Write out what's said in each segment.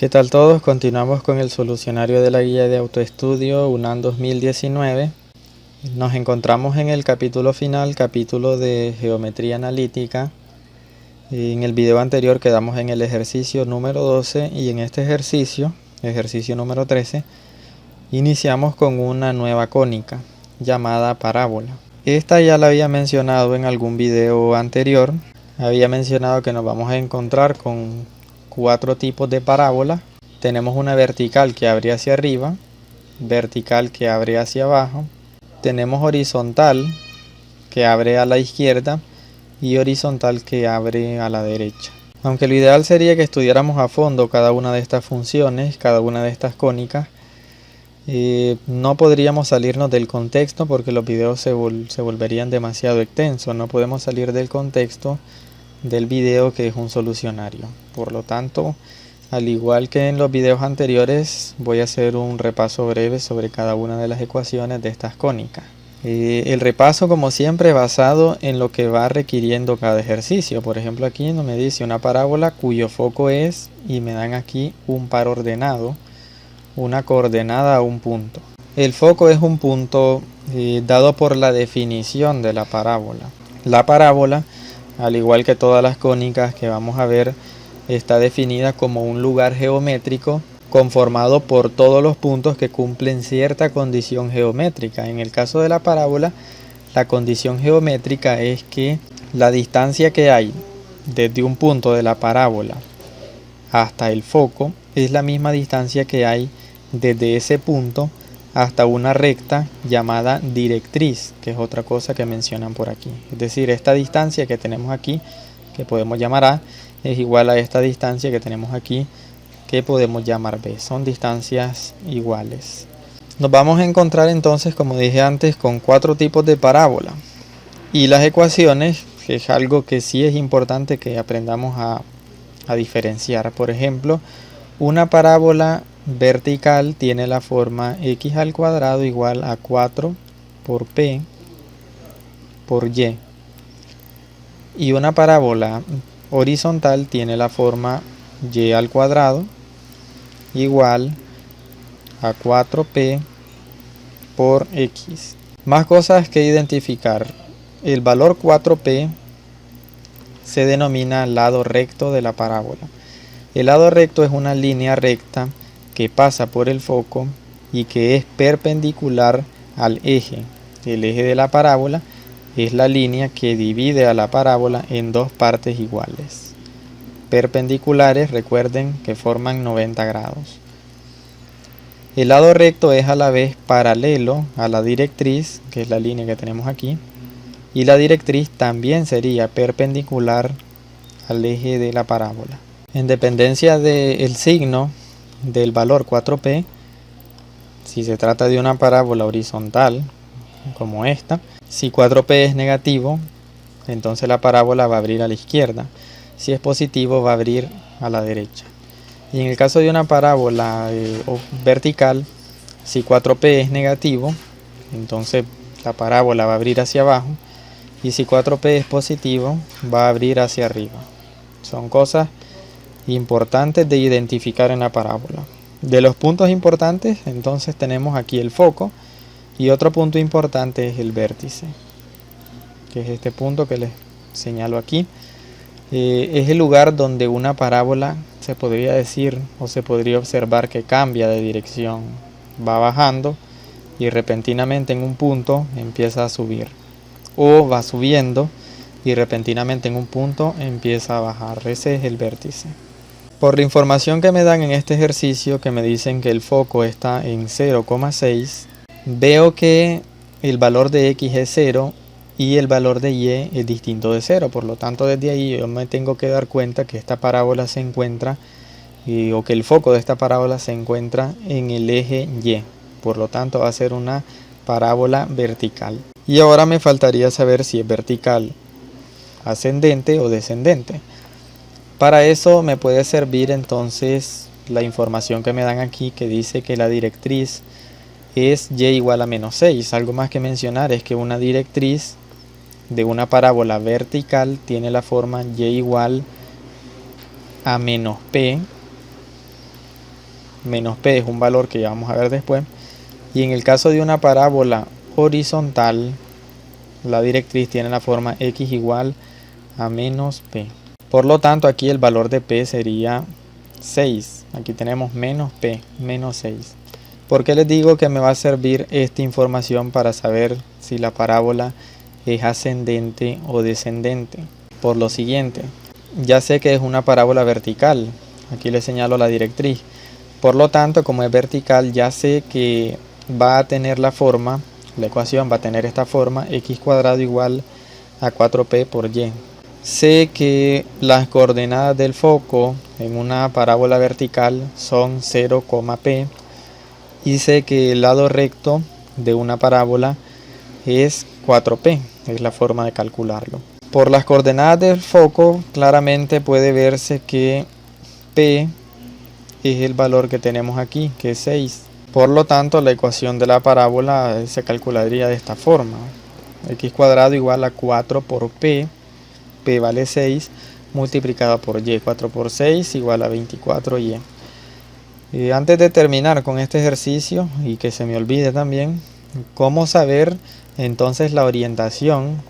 ¿Qué tal todos? Continuamos con el solucionario de la guía de autoestudio UNAM 2019. Nos encontramos en el capítulo final, capítulo de geometría analítica. En el video anterior quedamos en el ejercicio número 12 y en este ejercicio número 13, iniciamos con una nueva cónica llamada parábola. Esta ya la había mencionado en algún video anterior. Había mencionado que nos vamos a encontrar con 4 tipos de parábola. Tenemos una vertical que abre hacia arriba, vertical que abre hacia abajo, tenemos horizontal que abre a la izquierda y horizontal que abre a la derecha. Aunque lo ideal sería que estudiáramos a fondo cada una de estas funciones, cada una de estas cónicas, no podríamos salirnos del contexto porque los videos se volverían demasiado extensos. No podemos salir del contexto del video, que es un solucionario. Por lo tanto, al igual que en los videos anteriores, voy a hacer un repaso breve sobre cada una de las ecuaciones de estas cónicas. El repaso, como siempre, basado en lo que va requiriendo cada ejercicio. Por ejemplo, aquí me dice una parábola cuyo foco es, y me dan aquí un par ordenado, una coordenada a un punto. El foco es un punto dado por la definición de la parábola. La parábola, al igual que todas las cónicas que vamos a ver, está definida como un lugar geométrico conformado por todos los puntos que cumplen cierta condición geométrica. En el caso de la parábola, la condición geométrica es que la distancia que hay desde un punto de la parábola hasta el foco es la misma distancia que hay desde ese punto hasta una recta llamada directriz, que es otra cosa que mencionan por aquí. Es decir, esta distancia que tenemos aquí, que podemos llamar A, es igual a esta distancia que tenemos aquí, que podemos llamar B. Son distancias iguales. Nos vamos a encontrar entonces, como dije antes, con 4 tipos de parábola. Y las ecuaciones, que es algo que sí es importante que aprendamos a diferenciar. Por ejemplo, una parábola vertical tiene la forma x al cuadrado igual a 4 por p por y. Y una parábola horizontal tiene la forma y al cuadrado igual a 4p por x. Más cosas que identificar. El valor 4p se denomina lado recto de la parábola. El lado recto es una línea recta que pasa por el foco y que es perpendicular al eje. El eje de la parábola es la línea que divide a la parábola en 2 partes iguales. Perpendiculares, recuerden que forman 90 grados. El lado recto es a la vez paralelo a la directriz, que es la línea que tenemos aquí, y la directriz también sería perpendicular al eje de la parábola. En dependencia del signo del valor 4p, si se trata de una parábola horizontal, como esta, si 4p es negativo, entonces la parábola va a abrir a la izquierda. Si es positivo, va a abrir a la derecha. Y en el caso de una parábola vertical, si 4p es negativo, entonces la parábola va a abrir hacia abajo. Y si 4p es positivo, va a abrir hacia arriba. Son cosas importantes de identificar en la parábola. De los puntos importantes, entonces tenemos aquí el foco. Y otro punto importante es el vértice, que es este punto que les señalo aquí. Es el lugar donde una parábola se podría decir o se podría observar que cambia de dirección. Va bajando y repentinamente en un punto empieza a subir. O va subiendo y repentinamente en un punto empieza a bajar. Ese es el vértice. Por la información que me dan en este ejercicio, que me dicen que el foco está en 0,6, veo que el valor de x es 0 y el valor de y es distinto de 0. Por lo tanto, desde ahí yo me tengo que dar cuenta que esta parábola se encuentra, o que el foco de esta parábola se encuentra en el eje y. Por lo tanto, va a ser una parábola vertical. Y ahora me faltaría saber si es vertical ascendente o descendente. Para eso me puede servir entonces la información que me dan aquí, que dice que la directriz es y igual a menos 6. Algo más que mencionar es que una directriz de una parábola vertical tiene la forma y igual a menos p menos p es un valor que ya vamos a ver después. Y en el caso de una parábola horizontal, la directriz tiene la forma x igual a menos p. Por lo tanto, aquí el valor de p sería 6. Aquí tenemos menos p, menos 6. ¿Por qué les digo que me va a servir esta información para saber si la parábola es ascendente o descendente? Por lo siguiente, ya sé que es una parábola vertical. Aquí les señalo la directriz. Por lo tanto, como es vertical, ya sé que va a tener la forma, la ecuación va a tener esta forma, x cuadrado igual a 4p por y. Sé que las coordenadas del foco en una parábola vertical son 0, p y sé que el lado recto de una parábola es 4p, es la forma de calcularlo. Por las coordenadas del foco claramente puede verse que p es el valor que tenemos aquí, que es 6. Por lo tanto, la ecuación de la parábola se calcularía de esta forma: x cuadrado igual a 4 por p, p vale 6, multiplicado por y. 4 por 6 igual a 24y. Antes de terminar con este ejercicio, y que se me olvide también, ¿cómo saber entonces la orientación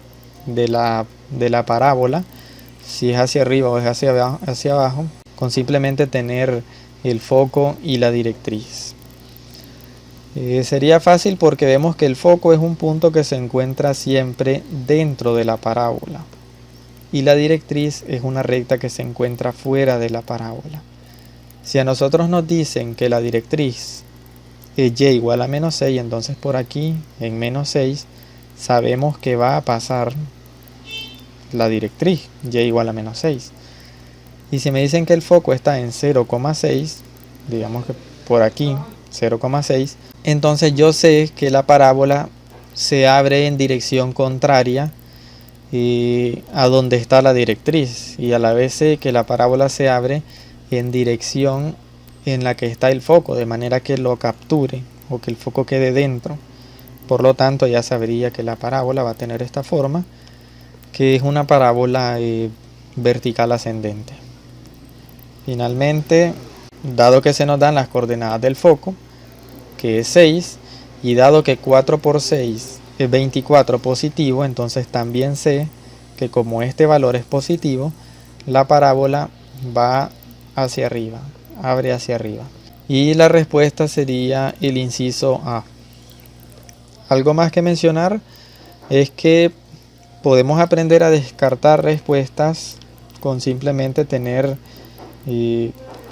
de la parábola? Si es hacia arriba o es hacia abajo, con simplemente tener el foco y la directriz. Sería fácil porque vemos que el foco es un punto que se encuentra siempre dentro de la parábola y la directriz es una recta que se encuentra fuera de la parábola. Si a nosotros nos dicen que la directriz es y igual a menos 6, entonces por aquí en menos 6 sabemos que va a pasar la directriz y igual a menos 6. Y si me dicen que el foco está en 0,6, digamos que por aquí 0,6, entonces yo sé que la parábola se abre en dirección contraria a donde está la directriz, y a la vez sé que la parábola se abre en dirección en la que está el foco, de manera que lo capture o que el foco quede dentro. Por lo tanto, ya sabría que la parábola va a tener esta forma, que es una parábola vertical ascendente. Finalmente, dado que se nos dan las coordenadas del foco, que es 6, y dado que 4 por 6 es 24 positivo, entonces también sé que como este valor es positivo, la parábola va hacia arriba, abre hacia arriba. Y la respuesta sería el inciso A. Algo más que mencionar es que podemos aprender a descartar respuestas con simplemente tener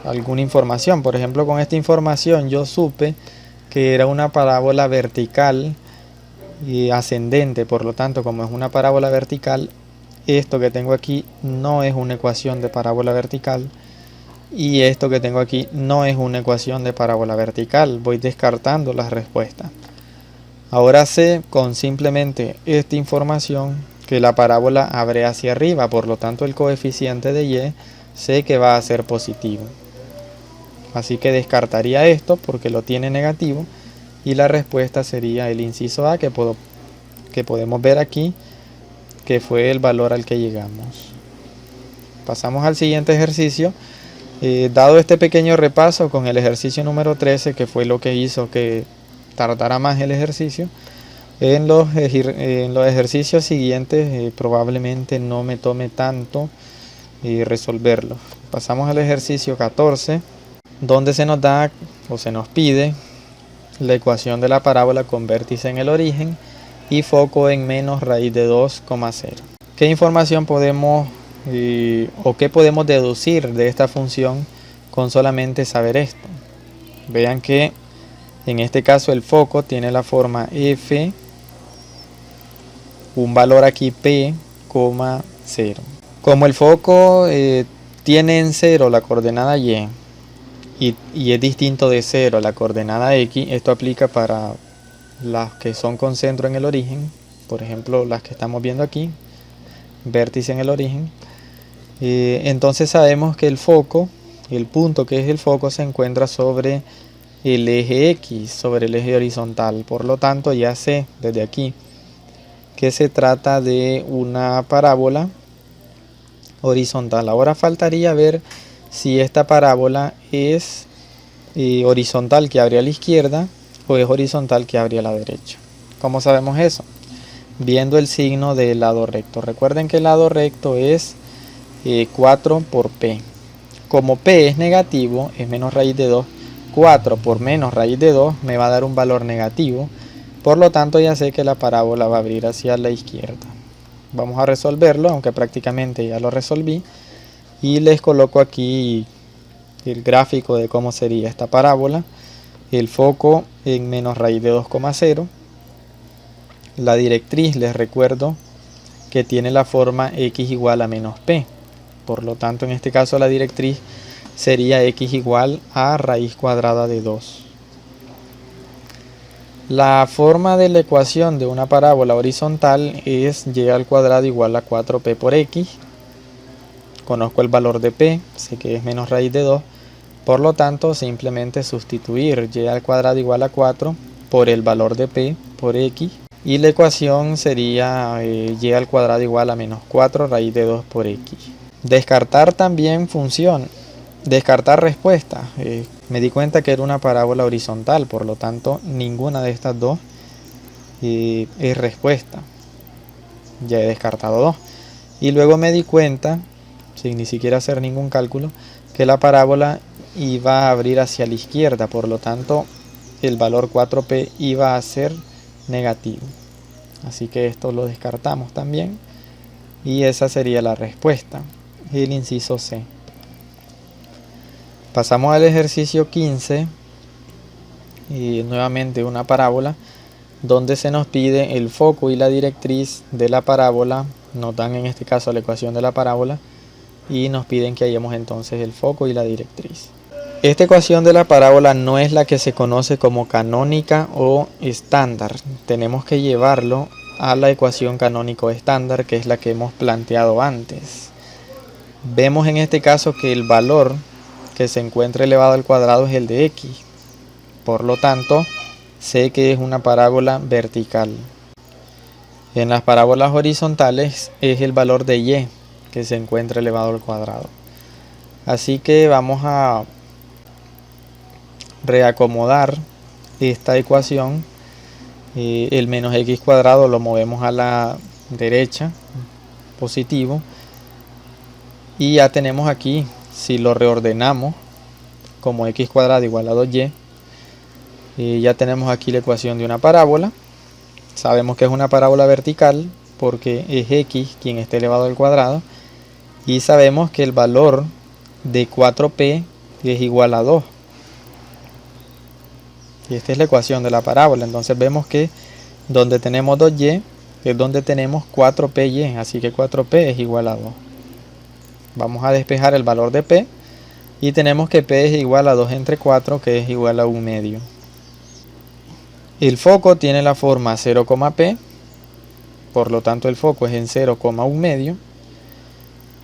alguna información. Por ejemplo, con esta información yo supe que era una parábola vertical y ascendente. Por lo tanto, como es una parábola vertical, esto que tengo aquí no es una ecuación de parábola vertical, y esto que tengo aquí no es una ecuación de parábola vertical. Voy descartando las respuestas. Ahora sé con simplemente esta información que la parábola abre hacia arriba, por lo tanto el coeficiente de y sé que va a ser positivo. Así que descartaría esto porque lo tiene negativo, y la respuesta sería el inciso A, que podemos ver aquí, que fue el valor al que llegamos. Pasamos al siguiente ejercicio. Dado este pequeño repaso con el ejercicio número 13, que fue lo que hizo que tardara más el ejercicio, en los ejercicios siguientes probablemente no me tome tanto resolverlo. Pasamos al ejercicio 14, donde se nos da o se nos pide la ecuación de la parábola con vértice en el origen y foco en menos raíz de 2,0. ¿Qué información podemos o qué podemos deducir de esta función con solamente saber esto? Vean que en este caso el foco tiene la forma f, un valor aquí p, 0. Como el foco tiene en 0 la coordenada y es distinto de 0 la coordenada x, esto aplica para las que son con centro en el origen, por ejemplo las que estamos viendo aquí, vértice en el origen. Entonces sabemos que el foco, el punto que es el foco, se encuentra sobre el eje X, sobre el eje horizontal. Por lo tanto, ya sé desde aquí que se trata de una parábola horizontal. Ahora faltaría ver si esta parábola es horizontal que abre a la izquierda o es horizontal que abre a la derecha. ¿Cómo sabemos eso? Viendo el signo del lado recto. Recuerden que el lado recto es 4 por P. Como P es negativo, es menos raíz de 2, 4 por menos raíz de 2 me va a dar un valor negativo. Por lo tanto ya sé que la parábola va a abrir hacia la izquierda. Vamos a resolverlo, aunque prácticamente ya lo resolví. Y les coloco aquí el gráfico de cómo sería esta parábola. El foco en menos raíz de 2,0. La directriz, les recuerdo que tiene la forma x igual a menos p. Por lo tanto, en este caso la directriz sería x igual a raíz cuadrada de 2. La forma de la ecuación de una parábola horizontal es y al cuadrado igual a 4p por x. Conozco el valor de p, sé que es menos raíz de 2. Por lo tanto, simplemente sustituir y al cuadrado igual a 4 por el valor de p por x. Y la ecuación sería y al cuadrado igual a menos 4 raíz de 2 por x. Descartar también función. Descartar respuesta. Me di cuenta que era una parábola horizontal, por lo tanto ninguna de estas dos es respuesta. Ya he descartado 2. Y luego me di cuenta, sin ni siquiera hacer ningún cálculo, que la parábola iba a abrir hacia la izquierda, por lo tanto el valor 4p iba a ser negativo. Así que esto lo descartamos también. Y esa sería la respuesta, el inciso C. Pasamos al ejercicio 15 y nuevamente una parábola donde se nos pide el foco y la directriz de la parábola. Nos dan en este caso la ecuación de la parábola y nos piden que hallemos entonces el foco y la directriz. Esta ecuación de la parábola no es la que se conoce como canónica o estándar. Tenemos que llevarlo a la ecuación canónico estándar, que es la que hemos planteado antes. Vemos en este caso que el valor que se encuentra elevado al cuadrado es el de x. Por lo tanto, sé que es una parábola vertical. En las parábolas horizontales es el valor de y que se encuentra elevado al cuadrado. Así que vamos a reacomodar esta ecuación. El menos x cuadrado lo movemos a la derecha, positivo. Y ya tenemos aquí, si lo reordenamos como x cuadrado igual a 2y, ya tenemos aquí la ecuación de una parábola. Sabemos que es una parábola vertical porque es x quien está elevado al cuadrado. Y sabemos que el valor de 4p es igual a 2. Y esta es la ecuación de la parábola. Entonces vemos que donde tenemos 2y es donde tenemos 4py. Así que 4p es igual a 2. Vamos a despejar el valor de p. Y tenemos que p es igual a 2 entre 4, que es igual a 1 medio. El foco tiene la forma 0,p. Por lo tanto el foco es en 0,1 medio.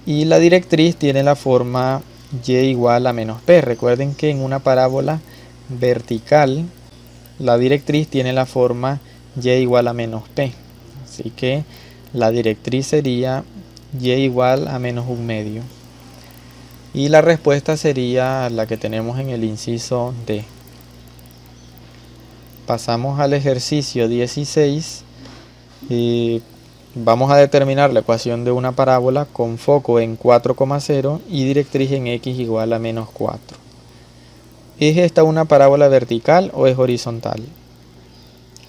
Y la directriz tiene la forma y igual a menos p. Recuerden que en una parábola vertical la directriz tiene la forma y igual a menos p. Así que la directriz sería y igual a menos 1 medio. Y la respuesta sería la que tenemos en el inciso D. Pasamos al ejercicio 16 y vamos a determinar la ecuación de una parábola con foco en 4,0 y directriz en x igual a menos 4. ¿Es esta una parábola vertical o es horizontal?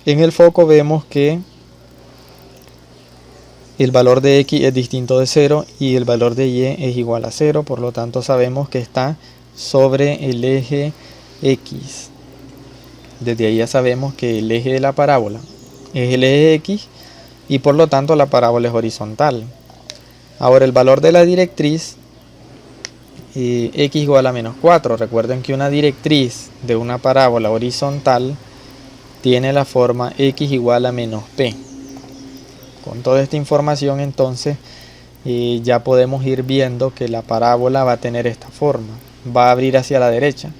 En el foco vemos que el valor de x es distinto de 0 y el valor de y es igual a 0, por lo tanto sabemos que está sobre el eje x. Desde ahí ya sabemos que el eje de la parábola es el eje x y por lo tanto la parábola es horizontal. Ahora el valor de la directriz, x igual a menos 4. Recuerden que una directriz de una parábola horizontal tiene la forma x igual a menos p. Con toda esta información entonces ya podemos ir viendo que la parábola va a tener esta forma. Va a abrir hacia la derecha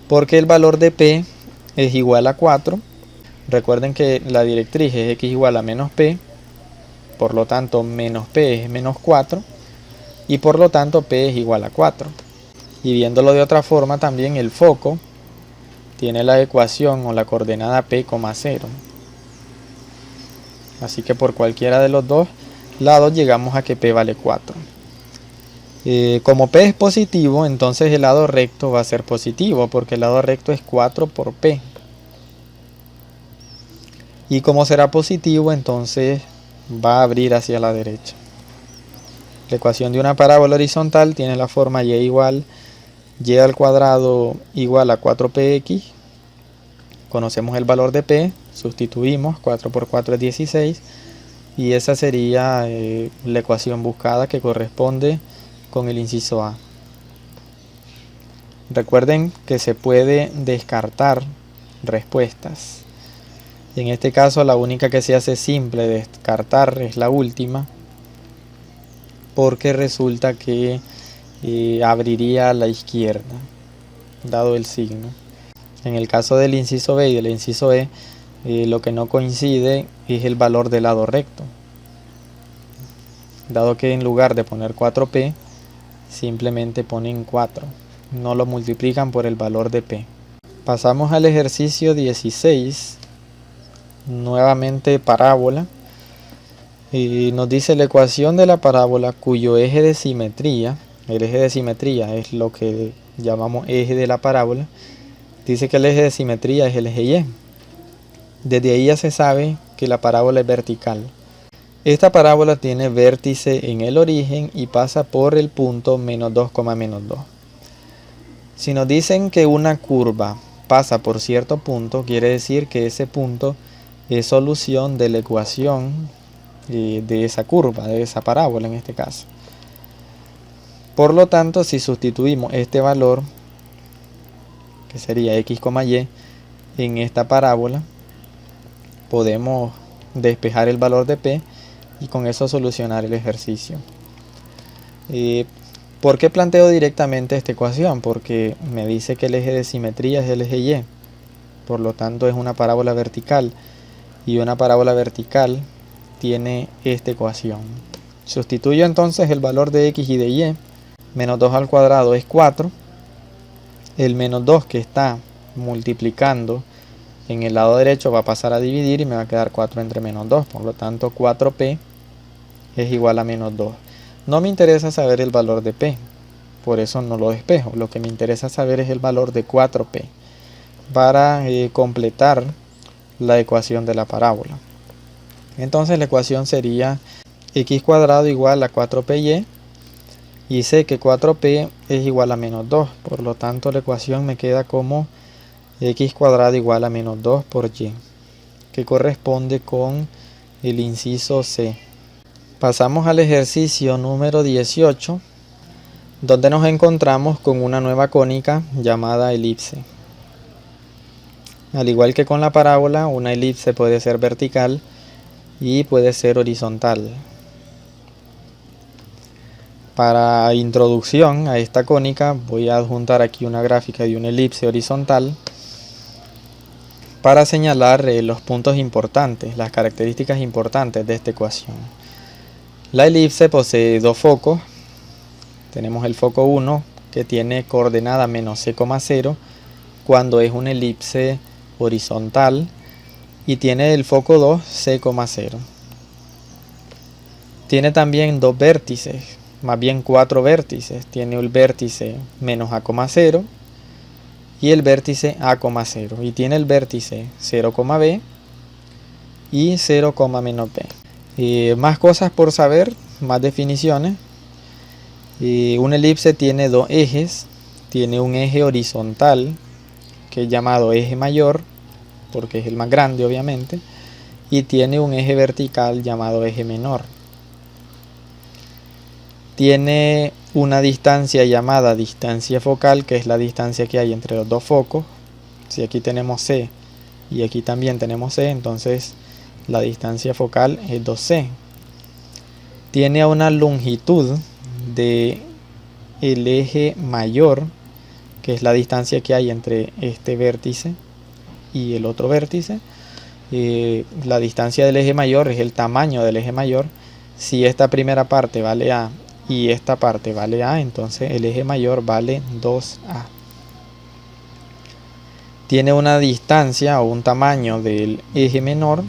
porque el valor de p es igual a 4. Recuerden que la directriz es x igual a menos p. Por lo tanto menos p es menos 4. Y por lo tanto p es igual a 4. Y viéndolo de otra forma también el foco tiene la ecuación o la coordenada p, 0. Así que por cualquiera de los dos lados llegamos a que p vale 4. Como p es positivo, entonces el lado recto va a ser positivo, porque el lado recto es 4 por p. Y como será positivo, entonces va a abrir hacia la derecha. La ecuación de una parábola horizontal tiene la forma y igual y al cuadrado igual a 4px. Conocemos el valor de p, sustituimos, 4 por 4 es 16, y esa sería la ecuación buscada, que corresponde con el inciso A. Recuerden que se puede descartar respuestas. En este caso la única que se hace simple de descartar es la última, porque resulta que abriría a la izquierda, dado el signo. En el caso del inciso B y del inciso E, lo que no coincide es el valor del lado recto, dado que en lugar de poner 4p, simplemente ponen 4, no lo multiplican por el valor de p. Pasamos al ejercicio 16, nuevamente parábola, y nos dice la ecuación de la parábola cuyo eje de simetría, el eje de simetría es lo que llamamos eje de la parábola. Dice que el eje de simetría es el eje Y. Desde ahí ya se sabe que la parábola es vertical. Esta parábola tiene vértice en el origen y pasa por el punto menos 2, menos 2. Si nos dicen que una curva pasa por cierto punto, quiere decir que ese punto es solución de la ecuación de esa curva, de esa parábola en este caso. Por lo tanto, si sustituimos este valor, que sería x, y, en esta parábola, podemos despejar el valor de p y con eso solucionar el ejercicio. ¿Por qué planteo directamente esta ecuación? Porque me dice que el eje de simetría es el eje Y, por lo tanto es una parábola vertical, y una parábola vertical tiene esta ecuación. Sustituyo entonces el valor de x y de y. Menos 2 al cuadrado es 4. El menos 2 que está multiplicando en el lado derecho va a pasar a dividir y me va a quedar 4 entre menos 2. Por lo tanto 4p es igual a menos 2. No me interesa saber el valor de p, por eso no lo despejo. Lo que me interesa saber es el valor de 4p para completar la ecuación de la parábola. Entonces la ecuación sería x cuadrado igual a 4py, y sé que 4p es igual a menos 2, por lo tanto la ecuación me queda como x cuadrado igual a menos 2 por y, que corresponde con el inciso C. Pasamos al ejercicio número 18, donde nos encontramos con una nueva cónica llamada elipse. Al igual que con la parábola, una elipse puede ser vertical y puede ser horizontal. Para introducción a esta cónica voy a adjuntar aquí una gráfica de una elipse horizontal para señalar los puntos importantes, las características importantes de esta ecuación. La elipse posee dos focos. Tenemos el foco 1 que tiene coordenada menos c, 0 cuando es una elipse horizontal, y tiene el foco 2 c, 0. Tiene también dos vértices, más bien 4 vértices. Tiene el vértice menos a, 0 y el vértice a, 0, y tiene el vértice 0, b y 0, menos b. Más cosas por saber, más definiciones. Una elipse tiene dos ejes. Tiene un eje horizontal que es llamado eje mayor, porque es el más grande obviamente, y tiene un eje vertical llamado eje menor. Tiene una distancia llamada distancia focal, que es la distancia que hay entre los dos focos. Si aquí tenemos C y aquí también tenemos C, entonces la distancia focal es 2C. Tiene una longitud de el eje mayor, que es la distancia que hay entre este vértice y el otro vértice. La distancia del eje mayor es el tamaño del eje mayor. Si esta primera parte vale A y esta parte vale A, entonces el eje mayor vale 2A. tiene una distancia o un tamaño del eje menor.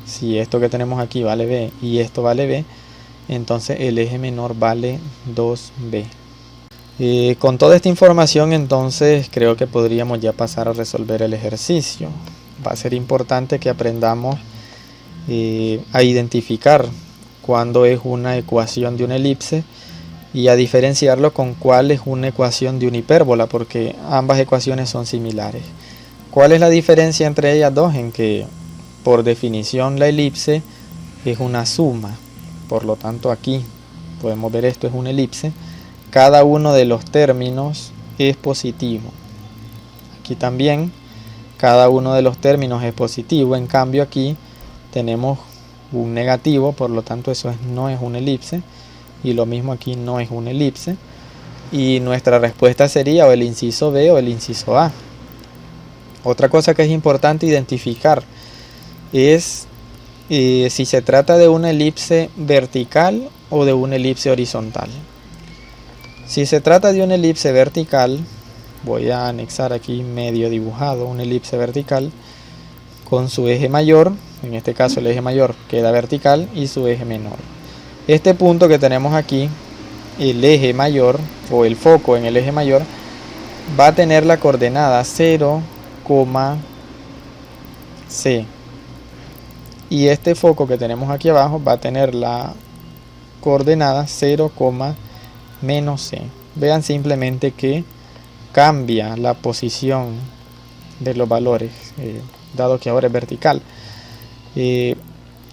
Si esto que tenemos aquí vale b y esto vale b, entonces el eje menor vale 2b. Con toda esta información, entonces creo que podríamos ya pasar a resolver el ejercicio. Va a ser importante que aprendamos a identificar cuándo es una ecuación de una elipse y a diferenciarlo con cuál es una ecuación de una hipérbola, porque ambas ecuaciones son similares. ¿Cuál es la diferencia entre ellas dos? En que por definición la elipse es una suma, por lo tanto aquí podemos ver esto es una elipse, cada uno de los términos es positivo. Aquí también cada uno de los términos es positivo, en cambio aquí tenemos un negativo, por lo tanto eso no es una elipse, y lo mismo aquí no es una elipse, y nuestra respuesta sería o el inciso B o el inciso A. Otra cosa que es importante identificar es si se trata de una elipse vertical o de una elipse horizontal. Si se trata de una elipse vertical, voy a anexar aquí medio dibujado una elipse vertical con su eje mayor, en este caso el eje mayor queda vertical y su eje menor. Este punto que tenemos aquí, el eje mayor o el foco en el eje mayor, va a tener la coordenada 0, C. Y este foco que tenemos aquí abajo va a tener la coordenada 0, menos C. Vean simplemente que cambia la posición de los valores, dado que ahora es vertical.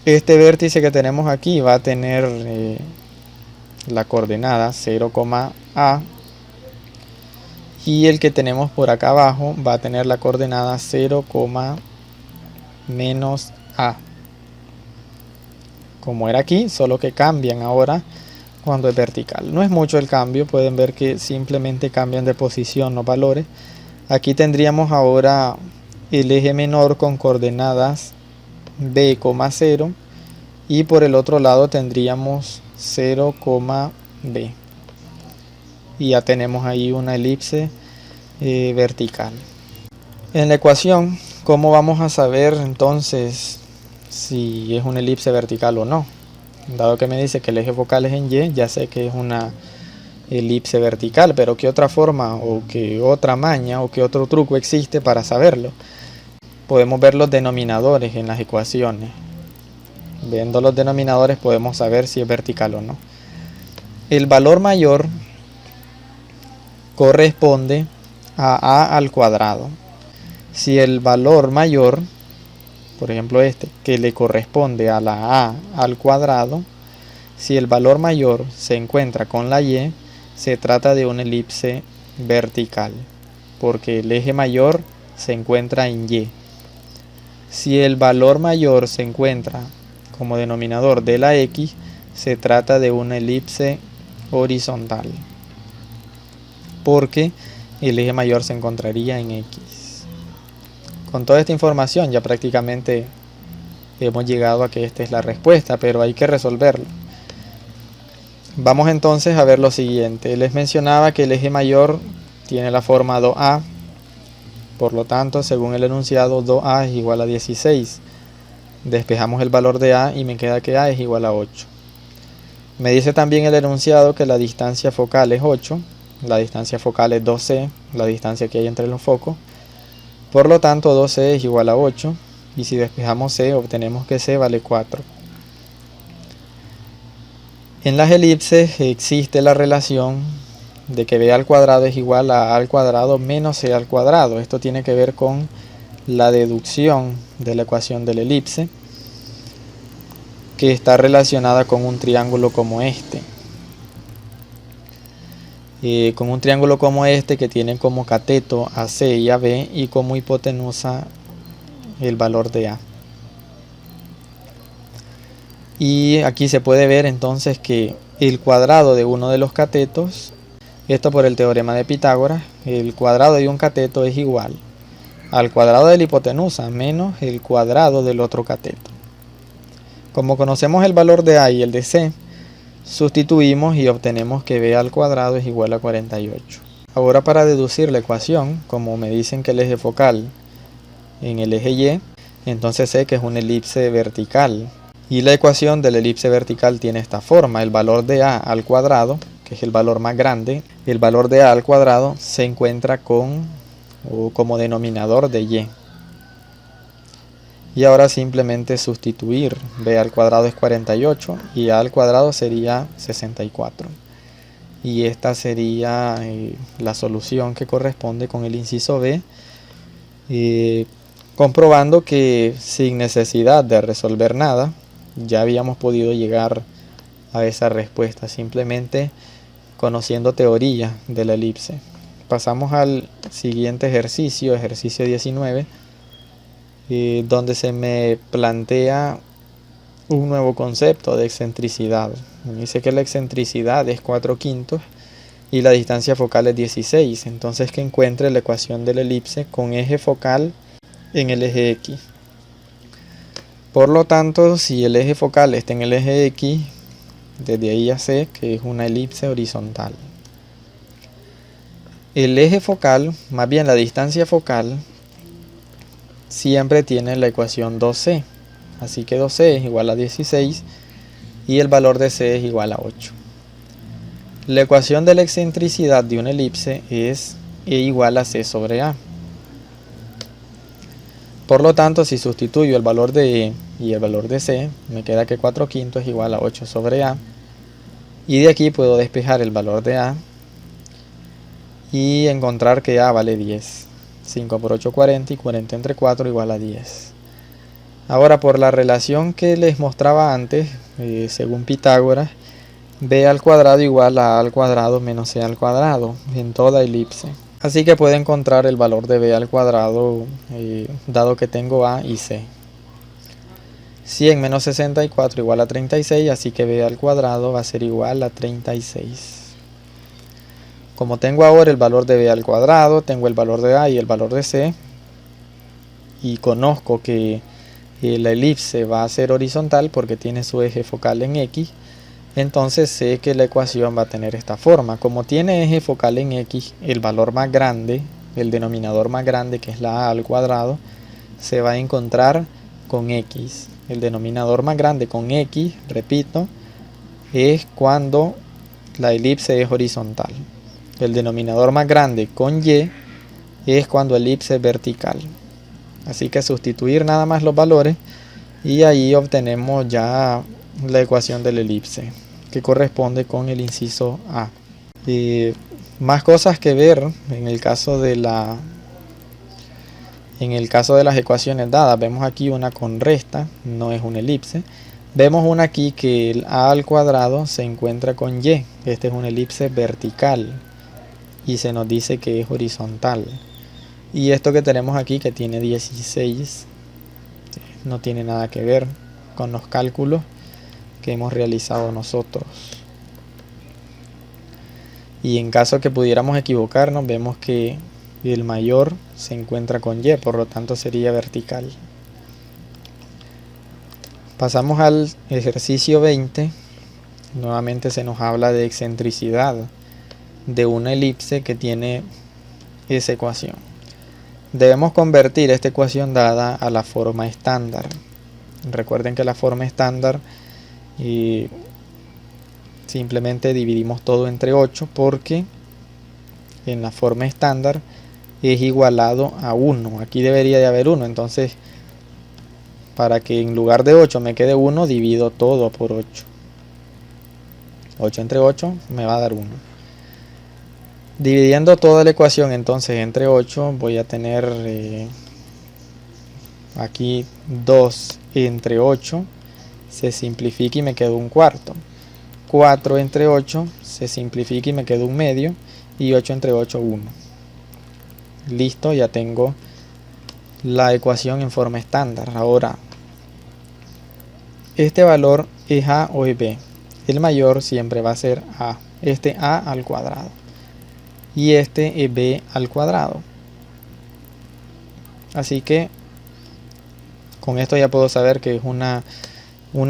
Este vértice que tenemos aquí va a tener la coordenada 0, A, y el que tenemos por acá abajo va a tener la coordenada 0, menos A. Como era aquí, solo que cambian ahora cuando es vertical. No es mucho el cambio, pueden ver que simplemente cambian de posición los valores. Aquí tendríamos ahora el eje menor con coordenadas B, 0, y por el otro lado tendríamos 0, B. Y ya tenemos ahí una elipse vertical. En la ecuación, ¿cómo vamos a saber entonces si es una elipse vertical o no? Dado que me dice que el eje focal es en Y, ya sé que es una elipse vertical, pero ¿qué otra forma o qué otra maña o qué otro truco existe para saberlo? Podemos ver los denominadores en las ecuaciones. Viendo los denominadores podemos saber si es vertical o no. El valor mayor corresponde a al cuadrado. Si el valor mayor, por ejemplo este, que le corresponde a la a al cuadrado, si el valor mayor se encuentra con la y, se trata de una elipse vertical, porque el eje mayor se encuentra en y. Si el valor mayor se encuentra como denominador de la x, se trata de una elipse horizontal, porque el eje mayor se encontraría en x. Con toda esta información ya prácticamente hemos llegado a que esta es la respuesta, pero hay que resolverlo. Vamos entonces a ver lo siguiente. Les mencionaba que el eje mayor tiene la forma 2a, por lo tanto, según el enunciado, 2a es igual a 16. Despejamos el valor de a y me queda que a es igual a 8. Me dice también el enunciado que la distancia focal es 8, la distancia focal es 2c, la distancia que hay entre los focos. Por lo tanto, 2c es igual a 8, y si despejamos c, obtenemos que c vale 4. En las elipses existe la relación de que b al cuadrado es igual a al cuadrado menos c al cuadrado. Esto tiene que ver con la deducción de la ecuación de la elipse, que está relacionada con un triángulo como este. Con un triángulo como este que tiene como cateto a C y a B y como hipotenusa el valor de A. Y aquí se puede ver entonces que el cuadrado de uno de los catetos, esto por el teorema de Pitágoras, el cuadrado de un cateto es igual al cuadrado de la hipotenusa menos el cuadrado del otro cateto. Como conocemos el valor de A y el de C, sustituimos y obtenemos que b al cuadrado es igual a 48. Ahora para deducir la ecuación, como me dicen que el eje focal en el eje Y, entonces sé que es una elipse vertical. Y la ecuación de la elipse vertical tiene esta forma: el valor de A al cuadrado, que es el valor más grande, el valor de A al cuadrado se encuentra como denominador de Y. Y ahora simplemente sustituir. B al cuadrado es 48 y A al cuadrado sería 64. Y esta sería la solución que corresponde con el inciso B, comprobando que sin necesidad de resolver nada ya habíamos podido llegar a esa respuesta simplemente conociendo teoría de la elipse. Pasamos al siguiente ejercicio, ejercicio 19, donde se me plantea un nuevo concepto de excentricidad. Me dice que la excentricidad es 4/5 y la distancia focal es 16. Entonces que encuentre la ecuación de la elipse con eje focal en el eje X. Por lo tanto, si el eje focal está en el eje X, desde ahí ya sé que es una elipse horizontal. El eje focal, más bien la distancia focal, siempre tiene la ecuación 2c. Así que 2c es igual a 16 y el valor de c es igual a 8. La ecuación de la excentricidad de una elipse es E igual a c sobre A. Por lo tanto, si sustituyo el valor de E y el valor de C, me queda que 4/5 es igual a 8 sobre A. Y de aquí puedo despejar el valor de A y encontrar que A vale 10. 5 por 8, 40 y 40 entre 4 igual a 10. Ahora, por la relación que les mostraba antes, según Pitágoras, B al cuadrado igual a A al cuadrado menos C al cuadrado en toda elipse. Así que puedo encontrar el valor de B al cuadrado dado que tengo A y C. 100 menos 64 igual a 36, así que B al cuadrado va a ser igual a 36. Como tengo ahora el valor de B al cuadrado, tengo el valor de A y el valor de C, y conozco que la elipse va a ser horizontal porque tiene su eje focal en X, entonces sé que la ecuación va a tener esta forma. Como tiene eje focal en X, el valor más grande, el denominador más grande, que es la A al cuadrado, se va a encontrar con X. El denominador más grande con X, repito, es cuando la elipse es horizontal. El denominador más grande con Y es cuando la elipse es vertical. Así que sustituir nada más los valores y ahí obtenemos ya la ecuación de la elipse, que corresponde con el inciso A. Más cosas que ver en el caso de las ecuaciones dadas. Vemos aquí una con resta, no es una elipse. Vemos una aquí que el A al cuadrado se encuentra con Y. Esta es una elipse vertical y se nos dice que es horizontal. Y esto que tenemos aquí, que tiene 16, no tiene nada que ver con los cálculos que hemos realizado nosotros. Y en caso que pudiéramos equivocarnos, vemos que el mayor se encuentra con Y, por lo tanto sería vertical. Pasamos al ejercicio 20. Nuevamente se nos habla de excentricidad de una elipse que tiene esa ecuación. Debemos convertir esta ecuación dada a la forma estándar. Recuerden que la forma estándar simplemente dividimos todo entre 8 porque en la forma estándar es igualado a 1. Aquí debería de haber 1, entonces para que en lugar de 8 me quede 1, divido todo por 8. 8 entre 8 me va a dar 1. Dividiendo toda la ecuación entonces entre 8, voy a tener aquí 2 entre 8, se simplifica y me queda un cuarto. 4 entre 8 se simplifica y me queda un medio. Y 8 entre 8, 1. Listo, ya tengo la ecuación en forma estándar. Ahora, este valor es A o es B. El mayor siempre va a ser A. Este A al cuadrado. Y este es B al cuadrado. Así que con esto ya puedo saber que es una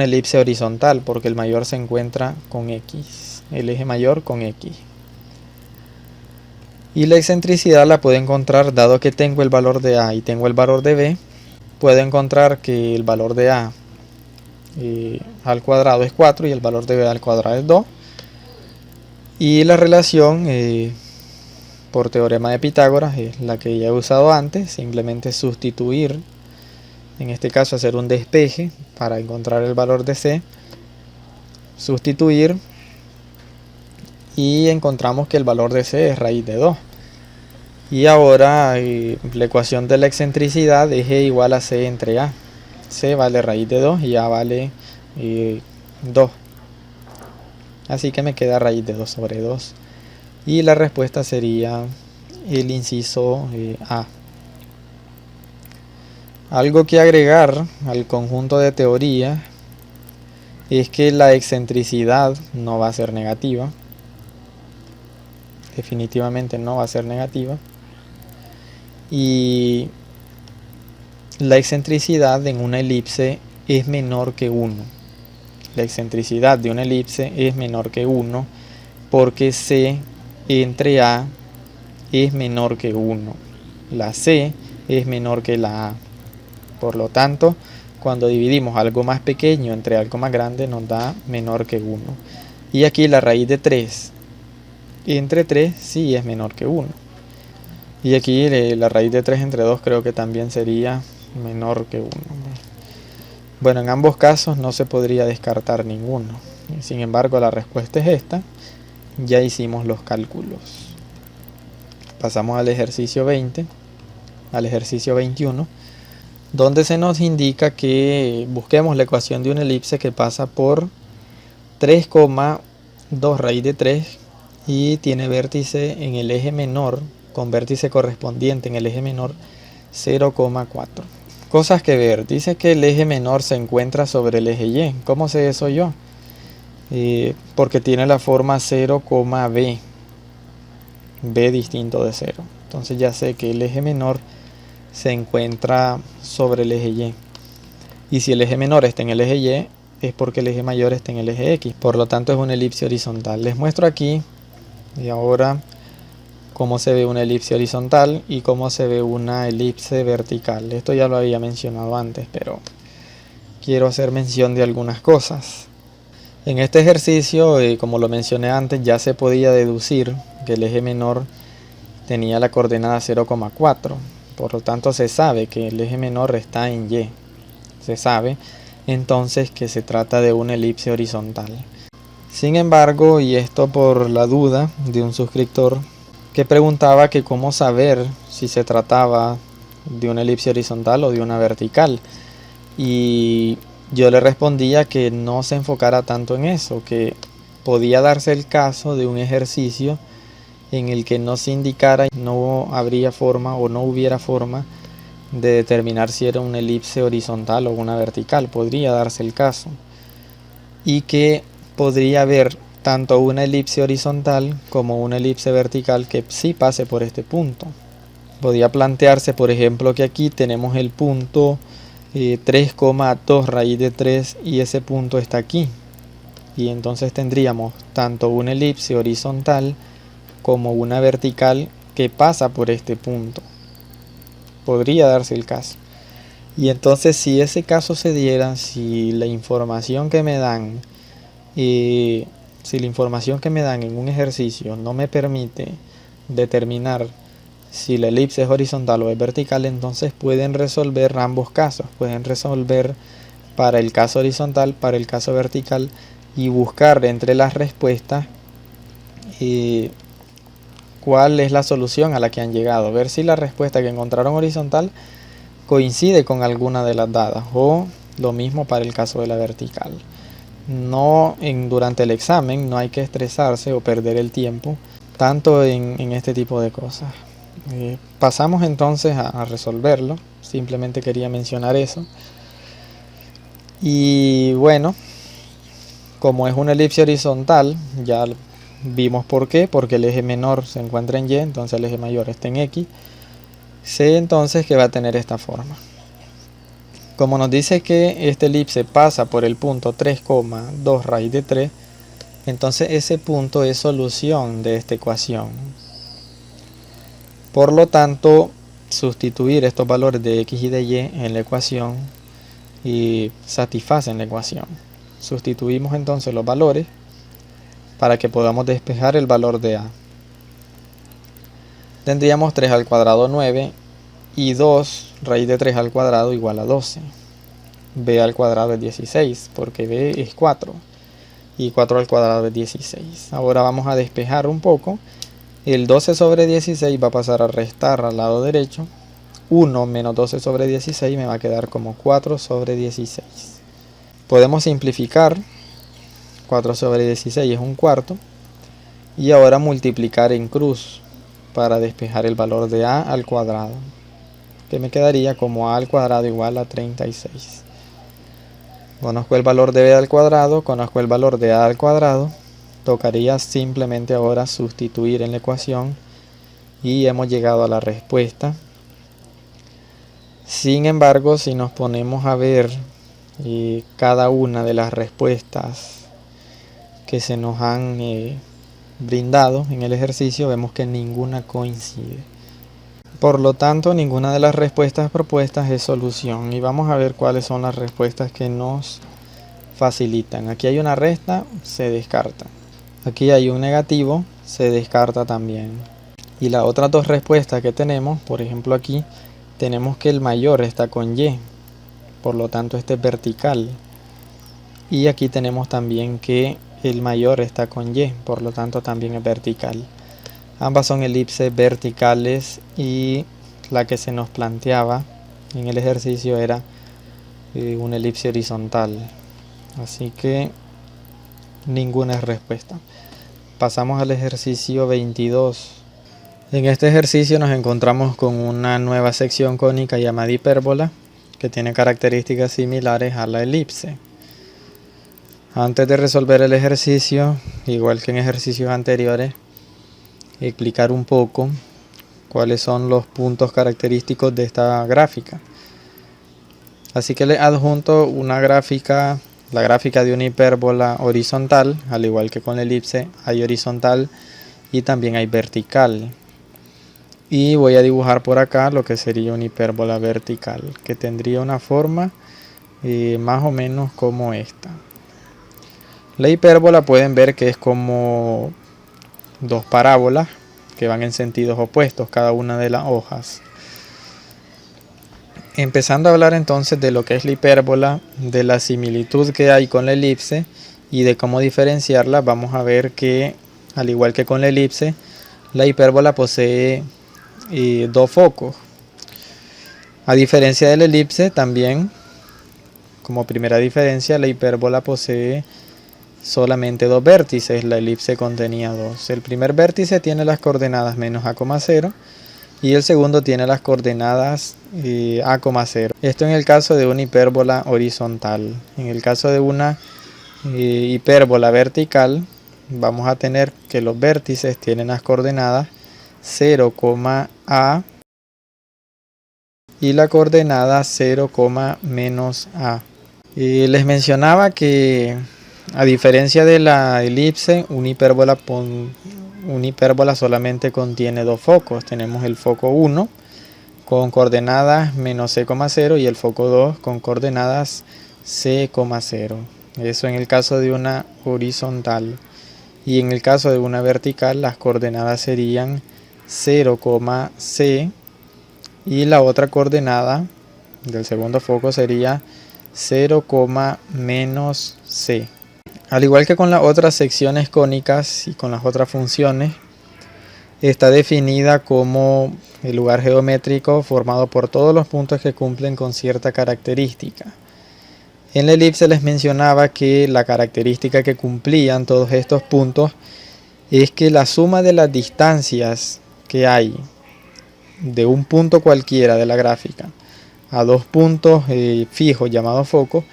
elipse horizontal porque el mayor se encuentra con X. El eje mayor con X. Y la excentricidad la puedo encontrar, dado que tengo el valor de A y tengo el valor de B, puedo encontrar que el valor de A al cuadrado es 4 y el valor de B al cuadrado es 2. Y la relación por teorema de Pitágoras es la que ya he usado antes, simplemente sustituir, en este caso hacer un despeje para encontrar el valor de C, sustituir y encontramos que el valor de C es raíz de 2. Y ahora la ecuación de la excentricidad es E igual a C entre A. C vale raíz de 2 y A vale 2. Así que me queda raíz de 2 sobre 2. Y la respuesta sería el inciso A. Algo que agregar al conjunto de teoría es que la excentricidad no va a ser negativa. Definitivamente no va a ser negativa. Y la excentricidad en una elipse es menor que 1. La excentricidad de una elipse es menor que 1 porque C entre A es menor que 1. La C es menor que la A. Por lo tanto, cuando dividimos algo más pequeño entre algo más grande nos da menor que 1. Y aquí la raíz de 3 entre 3 sí es menor que 1. Y aquí la raíz de 3 entre 2 creo que también sería menor que 1. Bueno, en ambos casos no se podría descartar ninguno. Sin embargo, la respuesta es esta. Ya hicimos los cálculos. Pasamos al ejercicio 20, al ejercicio 21, donde se nos indica que busquemos la ecuación de una elipse que pasa por 3,2 raíz de 3 y tiene vértice en el eje menor, con vértice correspondiente en el eje menor 0,4. Cosas que ver. Dice que el eje menor se encuentra sobre el eje Y. ¿Cómo sé eso yo? Porque tiene la forma 0,b. B distinto de 0. Entonces ya sé que el eje menor se encuentra sobre el eje Y. Y si el eje menor está en el eje Y, es porque el eje mayor está en el eje X. Por lo tanto es una elipse horizontal. Les muestro aquí y ahora cómo se ve una elipse horizontal y cómo se ve una elipse vertical. Esto ya lo había mencionado antes, pero quiero hacer mención de algunas cosas. En este ejercicio, como lo mencioné antes, ya se podía deducir que el eje menor tenía la coordenada 0,4. Por lo tanto, se sabe que el eje menor está en Y. Se sabe entonces que se trata de una elipse horizontal. Sin embargo, y esto por la duda de un suscriptor que preguntaba que cómo saber si se trataba de una elipse horizontal o de una vertical, y yo le respondía que no se enfocara tanto en eso, que podía darse el caso de un ejercicio en el que no se indicara, no habría forma o no hubiera forma de determinar si era una elipse horizontal o una vertical. Podría darse el caso, y que podría haber tanto una elipse horizontal como una elipse vertical que sí pase por este punto. Podría plantearse, por ejemplo, que aquí tenemos el punto 3,2 raíz de 3 y ese punto está aquí. Y entonces tendríamos tanto una elipse horizontal como una vertical que pasa por este punto. Podría darse el caso. Y entonces si ese caso se diera, si la información que me dan en un ejercicio no me permite determinar si la elipse es horizontal o es vertical, entonces pueden resolver ambos casos. Pueden resolver para el caso horizontal, para el caso vertical, y buscar entre las respuestas cuál es la solución a la que han llegado. Ver si la respuesta que encontraron horizontal coincide con alguna de las dadas, o lo mismo para el caso de la vertical. Durante el examen no hay que estresarse o perder el tiempo tanto en este tipo de cosas. Pasamos entonces a resolverlo. Simplemente quería mencionar eso. Y bueno, como es una elipse horizontal, ya vimos por qué, porque el eje menor se encuentra en Y, entonces el eje mayor está en X. Sé entonces que va a tener esta forma. Como nos dice que esta elipse pasa por el punto 3,2 raíz de 3, entonces ese punto es solución de esta ecuación. Por lo tanto, sustituir estos valores de x y de y en la ecuación y satisfacen la ecuación. Sustituimos entonces los valores para que podamos despejar el valor de a. Tendríamos 3 al cuadrado 9 y 2 raíz de 3 al cuadrado igual a 12. b al cuadrado es 16 porque b es 4 y 4 al cuadrado es 16. Ahora vamos a despejar un poco. El 12 sobre 16 va a pasar a restar al lado derecho. 1 menos 12 sobre 16 me va a quedar como 4 sobre 16. Podemos simplificar. 4 sobre 16 es un cuarto. Y ahora multiplicar en cruz para despejar el valor de a al cuadrado, que me quedaría como a al cuadrado igual a 36. Conozco el valor de b al cuadrado, conozco el valor de a al cuadrado. Tocaría simplemente ahora sustituir en la ecuación y hemos llegado a la respuesta. Sin embargo, si nos ponemos a ver cada una de las respuestas que se nos han brindado en el ejercicio, vemos que ninguna coincide. Por lo tanto, ninguna de las respuestas propuestas es solución. Y vamos a ver cuáles son las respuestas que nos facilitan. Aquí hay una resta, se descarta. Aquí hay un negativo, se descarta también. Y las otras dos respuestas que tenemos, por ejemplo aquí, tenemos que el mayor está con y. Por lo tanto, este es vertical. Y aquí tenemos también que el mayor está con y, por lo tanto también es vertical. Ambas son elipses verticales y la que se nos planteaba en el ejercicio era una elipse horizontal. Así que ninguna es respuesta. Pasamos al ejercicio 22. En este ejercicio nos encontramos con una nueva sección cónica llamada hipérbola que tiene características similares a la elipse. Antes de resolver el ejercicio, igual que en ejercicios anteriores, explicar un poco cuáles son los puntos característicos de esta gráfica. Así que le adjunto una gráfica, la gráfica de una hipérbola horizontal, al igual que con la elipse hay horizontal y también hay vertical. Y voy a dibujar por acá lo que sería una hipérbola vertical, que tendría una forma más o menos como esta. La hipérbola pueden ver que es como dos parábolas que van en sentidos opuestos cada una de las hojas. Empezando a hablar entonces de lo que es la hipérbola, de la similitud que hay con la elipse y de cómo diferenciarla, vamos a ver que al igual que con la elipse, la hipérbola posee dos focos. A diferencia de la elipse, también como primera diferencia, la hipérbola posee solamente dos vértices, la elipse contenía dos. El primer vértice tiene las coordenadas menos a,0 y el segundo tiene las coordenadas a,0. Esto en el caso de una hipérbola horizontal. En el caso de una hipérbola vertical, vamos a tener que los vértices tienen las coordenadas 0, a y la coordenada 0, menos a. Les mencionaba que a diferencia de la elipse, una hipérbola solamente contiene dos focos. Tenemos el foco 1 con coordenadas menos c,0 y el foco 2 con coordenadas c,0. Eso en el caso de una horizontal. Y en el caso de una vertical, las coordenadas serían 0, c y la otra coordenada del segundo foco sería 0, menos c. Al igual que con las otras secciones cónicas y con las otras funciones, está definida como el lugar geométrico formado por todos los puntos que cumplen con cierta característica. En la elipse les mencionaba que la característica que cumplían todos estos puntos es que la suma de las distancias que hay de un punto cualquiera de la gráfica a dos puntos fijos llamados focos,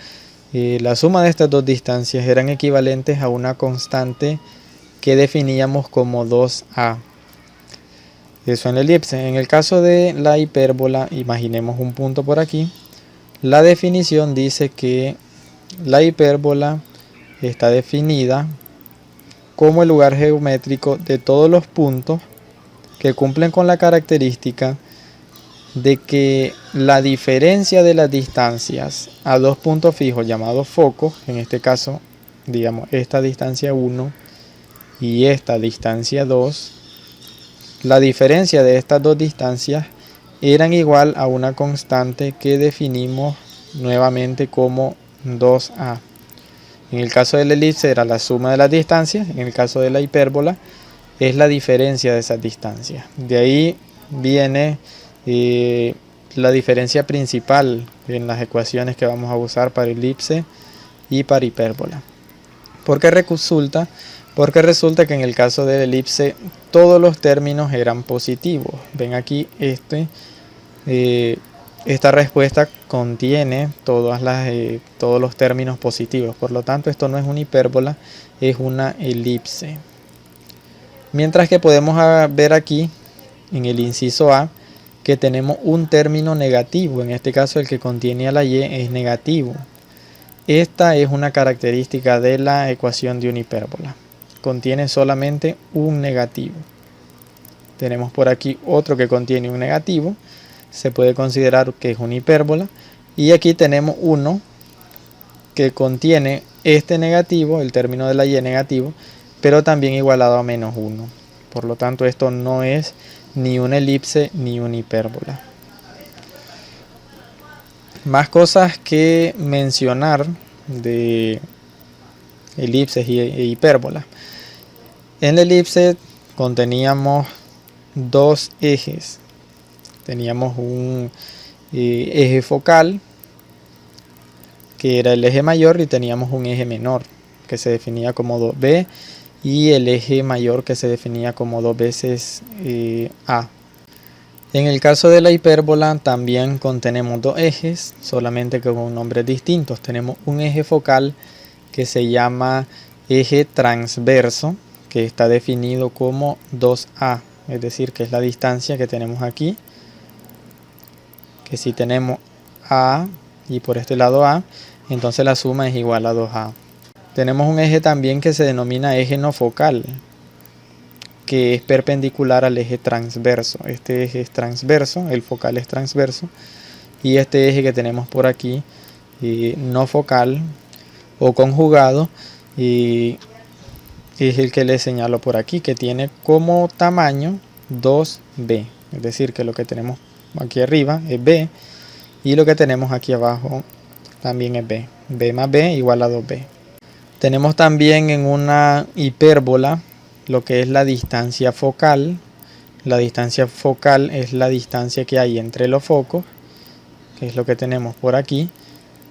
la suma de estas dos distancias eran equivalentes a una constante que definíamos como 2a. Eso en la elipse. En el caso de la hipérbola, imaginemos un punto por aquí. La definición dice que la hipérbola está definida como el lugar geométrico de todos los puntos que cumplen con la característica de que la diferencia de las distancias a dos puntos fijos llamados focos, en este caso, digamos, esta distancia 1 y esta distancia 2, la diferencia de estas dos distancias eran igual a una constante que definimos nuevamente como 2a. En el caso de la elipse era la suma de las distancias, en el caso de la hipérbola es la diferencia de esas distancias. De ahí viene la diferencia principal en las ecuaciones que vamos a usar para elipse y para hipérbola. ¿Por qué resulta? Porque resulta que en el caso de la elipse todos los términos eran positivos. Ven aquí, esta respuesta contiene todos los términos positivos. Por lo tanto, esto no es una hipérbola, es una elipse. Mientras que podemos ver aquí, en el inciso A, que tenemos un término negativo. En este caso, el que contiene a la y es negativo. Esta es una característica de la ecuación de una hipérbola. Contiene solamente un negativo. Tenemos por aquí otro que contiene un negativo. Se puede considerar que es una hipérbola. Y aquí tenemos uno que contiene este negativo, el término de la y negativo, pero también igualado a menos 1. Por lo tanto, esto no es ni una elipse ni una hipérbola. Más cosas que mencionar de elipses e hipérbolas. En la elipse conteníamos dos ejes. Teníamos un eje focal, que era el eje mayor, y teníamos un eje menor, que se definía como 2b, y el eje mayor que se definía como 2 veces a. En el caso de la hipérbola también contenemos dos ejes, solamente que con nombres distintos. Tenemos un eje focal que se llama eje transverso, que está definido como 2a, es decir, que es la distancia que tenemos aquí, que si tenemos a y por este lado a, entonces la suma es igual a 2a. Tenemos un eje también que se denomina eje no focal, que es perpendicular al eje transverso. Este eje es transverso, el focal es transverso, y este eje que tenemos por aquí, no focal o conjugado, y es el que les señalo por aquí, que tiene como tamaño 2b, es decir, que lo que tenemos aquí arriba es b y lo que tenemos aquí abajo también es b. B más b igual a 2b. Tenemos también en una hipérbola lo que es la distancia focal. La distancia focal es la distancia que hay entre los focos, que es lo que tenemos por aquí.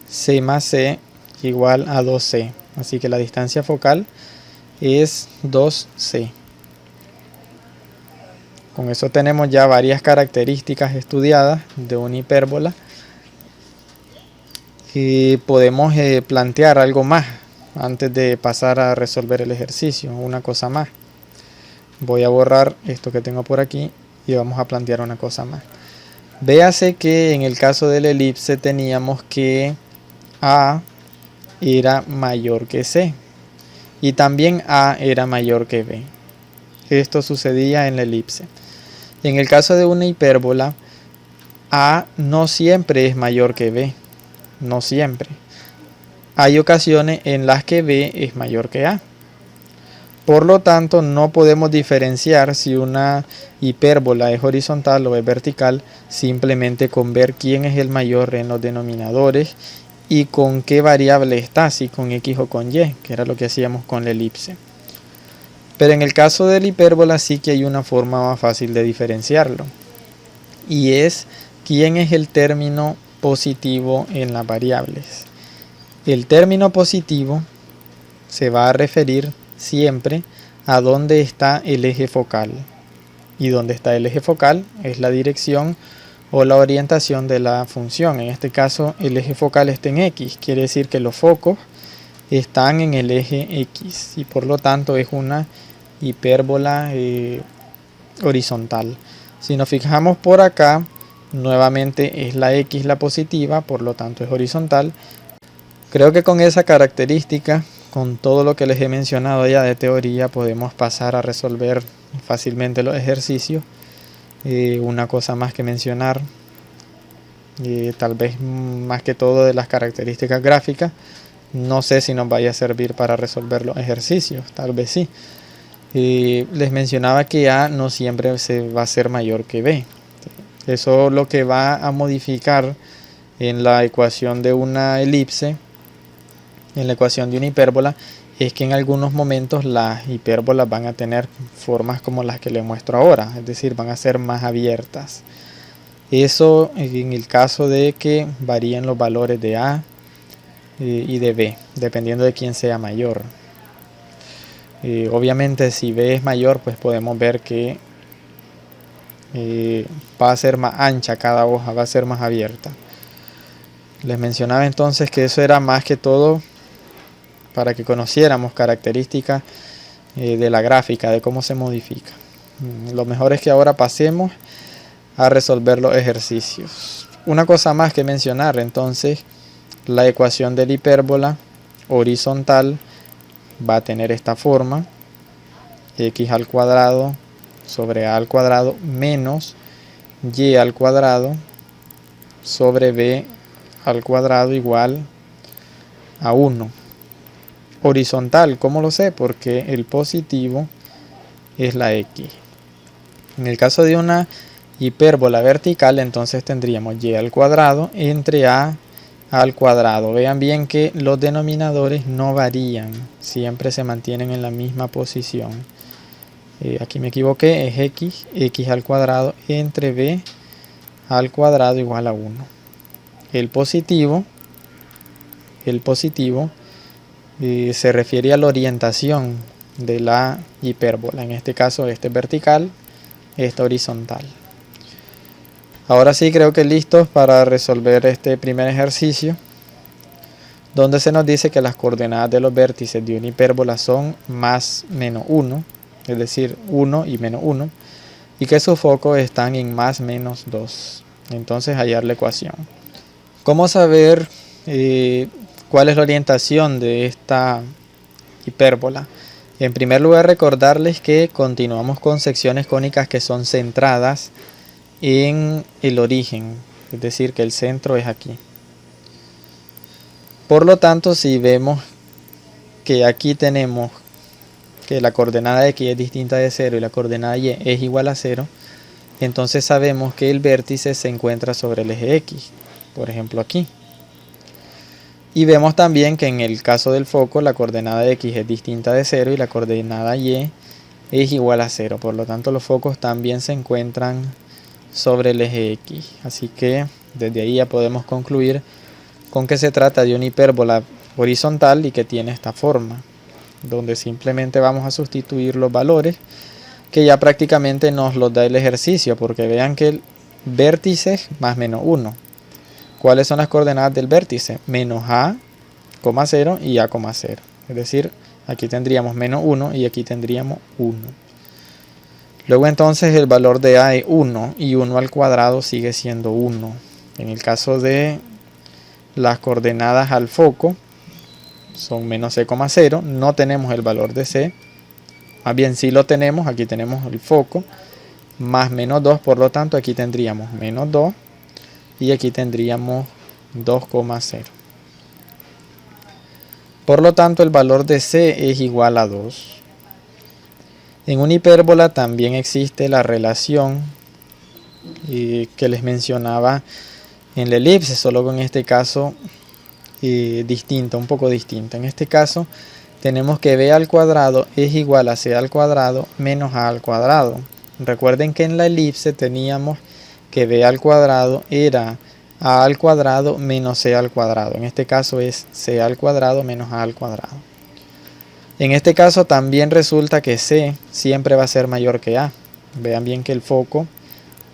C más c igual a 2c. Así que la distancia focal es 2c. Con eso tenemos ya varias características estudiadas de una hipérbola. Y podemos plantear algo más antes de pasar a resolver el ejercicio. Una cosa más. Voy a borrar esto que tengo por aquí y vamos a plantear una cosa más. Véase que en el caso de la elipse teníamos que A era mayor que C y también A era mayor que B. Esto sucedía en la elipse. En el caso de una hipérbola, A no siempre es mayor que B. No siempre. Hay ocasiones en las que B es mayor que A. Por lo tanto, no podemos diferenciar si una hipérbola es horizontal o es vertical simplemente con ver quién es el mayor en los denominadores y con qué variable está, si con X o con Y, que era lo que hacíamos con la elipse. Pero en el caso de la hipérbola sí que hay una forma más fácil de diferenciarlo, y es quién es el término positivo en las variables. El término positivo se va a referir siempre a dónde está el eje focal, y dónde está el eje focal es la dirección o la orientación de la función. En este caso el eje focal está en X, quiere decir que los focos están en el eje X y por lo tanto es una hipérbola horizontal. Si nos fijamos por acá, nuevamente es la X la positiva, por lo tanto es horizontal. Creo que con esa característica, con todo lo que les he mencionado ya de teoría, podemos pasar a resolver fácilmente los ejercicios Una cosa más que mencionar, tal vez más que todo de las características gráficas, no sé si nos vaya a servir para resolver los ejercicios, tal vez sí. Les mencionaba que A no siempre se va a ser mayor que B. Eso lo que va a modificar en la ecuación de una elipse, en la ecuación de una hipérbola, es que en algunos momentos las hipérbolas van a tener formas como las que les muestro ahora, es decir, van a ser más abiertas. Eso en el caso de que varíen los valores de A y de B, dependiendo de quién sea mayor. Obviamente si B es mayor, pues podemos ver que va a ser más ancha cada hoja, va a ser más abierta. Les mencionaba entonces que eso era más que todo para que conociéramos características de la gráfica, de cómo se modifica. Lo mejor es que ahora pasemos a resolver los ejercicios. Una cosa más que mencionar, entonces, la ecuación de la hipérbola horizontal va a tener esta forma: x al cuadrado sobre a al cuadrado menos y al cuadrado sobre b al cuadrado igual a 1. Horizontal, ¿cómo lo sé? Porque el positivo es la x. En el caso de una hipérbola vertical, entonces tendríamos y al cuadrado entre a al cuadrado. Vean bien que los denominadores no varían, siempre se mantienen en la misma posición. Aquí me equivoqué, es x al cuadrado entre b al cuadrado igual a 1. El positivo se refiere a la orientación de la hipérbola. En este caso, este es vertical, este horizontal. Ahora sí, creo que listos para resolver este primer ejercicio, donde se nos dice que las coordenadas de los vértices de una hipérbola son más menos 1, es decir, 1 y menos 1, y que sus focos están en más menos 2. Entonces, hallar la ecuación. ¿Cómo saber cuál es la orientación de esta hipérbola? En primer lugar, recordarles que continuamos con secciones cónicas que son centradas en el origen, es decir, que el centro es aquí. Por lo tanto, si vemos que aquí tenemos que la coordenada x es distinta de 0 y la coordenada y es igual a 0, entonces sabemos que el vértice se encuentra sobre el eje x, por ejemplo aquí. Y vemos también que en el caso del foco la coordenada x es distinta de 0 y la coordenada y es igual a 0. Por lo tanto, los focos también se encuentran sobre el eje x. Así que desde ahí ya podemos concluir con que se trata de una hipérbola horizontal y que tiene esta forma, donde simplemente vamos a sustituir los valores que ya prácticamente nos los da el ejercicio, porque vean que el vértice es más menos 1. ¿Cuáles son las coordenadas del vértice? Menos a, 0 y a, 0. Es decir, aquí tendríamos menos 1 y aquí tendríamos 1. Luego entonces el valor de a es 1 y 1 al cuadrado sigue siendo 1. En el caso de las coordenadas al foco son menos c, 0. No tenemos el valor de c. Más bien sí lo tenemos, aquí tenemos el foco. Más menos 2, por lo tanto aquí tendríamos menos 2. Y aquí tendríamos 2,0. Por lo tanto, el valor de c es igual a 2. En una hipérbola también existe la relación que les mencionaba en la elipse, solo que en este caso distinta, un poco distinta. En este caso tenemos que b al cuadrado es igual a c al cuadrado menos a al cuadrado. Recuerden que en la elipse teníamos que b al cuadrado era a al cuadrado menos c al cuadrado. En este caso es c al cuadrado menos a al cuadrado. En este caso también resulta que c siempre va a ser mayor que a. Vean bien que el foco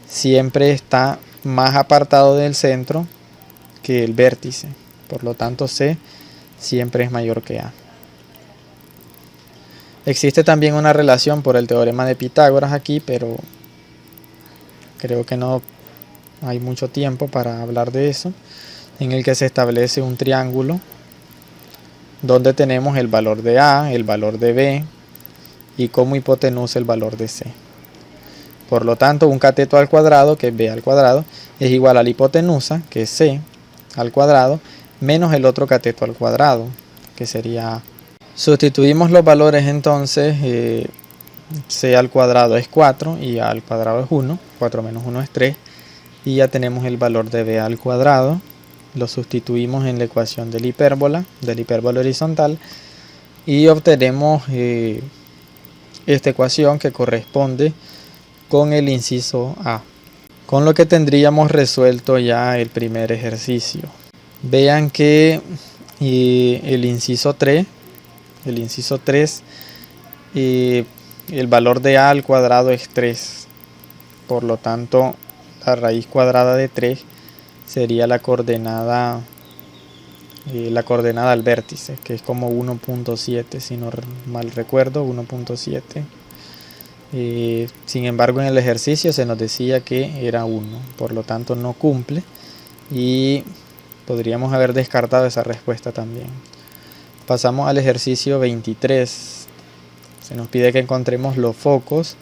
siempre está más apartado del centro que el vértice. Por lo tanto, c siempre es mayor que a. Existe también una relación por el teorema de Pitágoras aquí, pero creo que no hay mucho tiempo para hablar de eso, en el que se establece un triángulo donde tenemos el valor de a, el valor de b y como hipotenusa el valor de c. Por lo tanto, un cateto al cuadrado, que es b al cuadrado, es igual a la hipotenusa, que es c al cuadrado, menos el otro cateto al cuadrado, que sería a. Sustituimos los valores entonces, c al cuadrado es 4 y a al cuadrado es 1, 4 menos 1 es 3, y ya tenemos el valor de b al cuadrado. Lo sustituimos en la ecuación de la hipérbola horizontal, y obtenemos esta ecuación que corresponde con el inciso A, con lo que tendríamos resuelto ya el primer ejercicio. Vean que el inciso 3, el valor de a al cuadrado es 3, por lo tanto la raíz cuadrada de 3 sería la coordenada al vértice, que es como 1.7, si no mal recuerdo, 1.7. Sin embargo, en el ejercicio se nos decía que era 1, por lo tanto no cumple, y podríamos haber descartado esa respuesta también. Pasamos al ejercicio 23. Se nos pide que encontremos los focos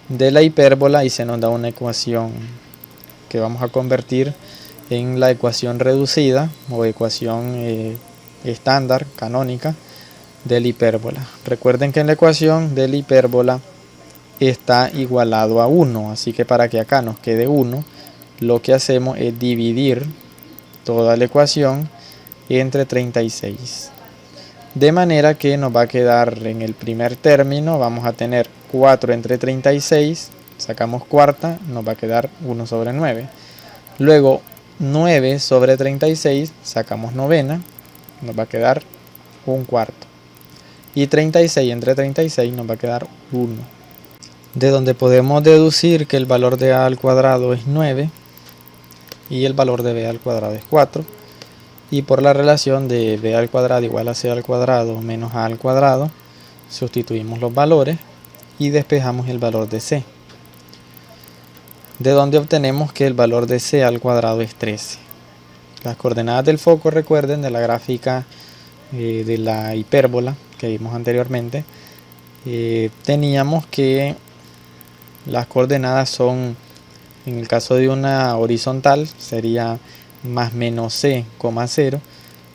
de la hipérbola y se nos da una ecuación que vamos a convertir en la ecuación reducida o ecuación estándar, canónica, de la hipérbola. Recuerden que en la ecuación de la hipérbola está igualado a 1, así que para que acá nos quede 1, lo que hacemos es dividir toda la ecuación entre 36. De manera que nos va a quedar en el primer término, vamos a tener 4 entre 36, sacamos cuarta, nos va a quedar 1 sobre 9. Luego 9 sobre 36, sacamos novena, nos va a quedar un cuarto. Y 36 entre 36 nos va a quedar 1. De donde podemos deducir que el valor de a al cuadrado es 9 y el valor de b al cuadrado es 4. Y por la relación de b al cuadrado igual a c al cuadrado menos a al cuadrado, sustituimos los valores y despejamos el valor de c. De donde obtenemos que el valor de c al cuadrado es 13. Las coordenadas del foco, recuerden, de la gráfica de la hipérbola que vimos anteriormente, teníamos que las coordenadas son, en el caso de una horizontal sería más menos c, 0,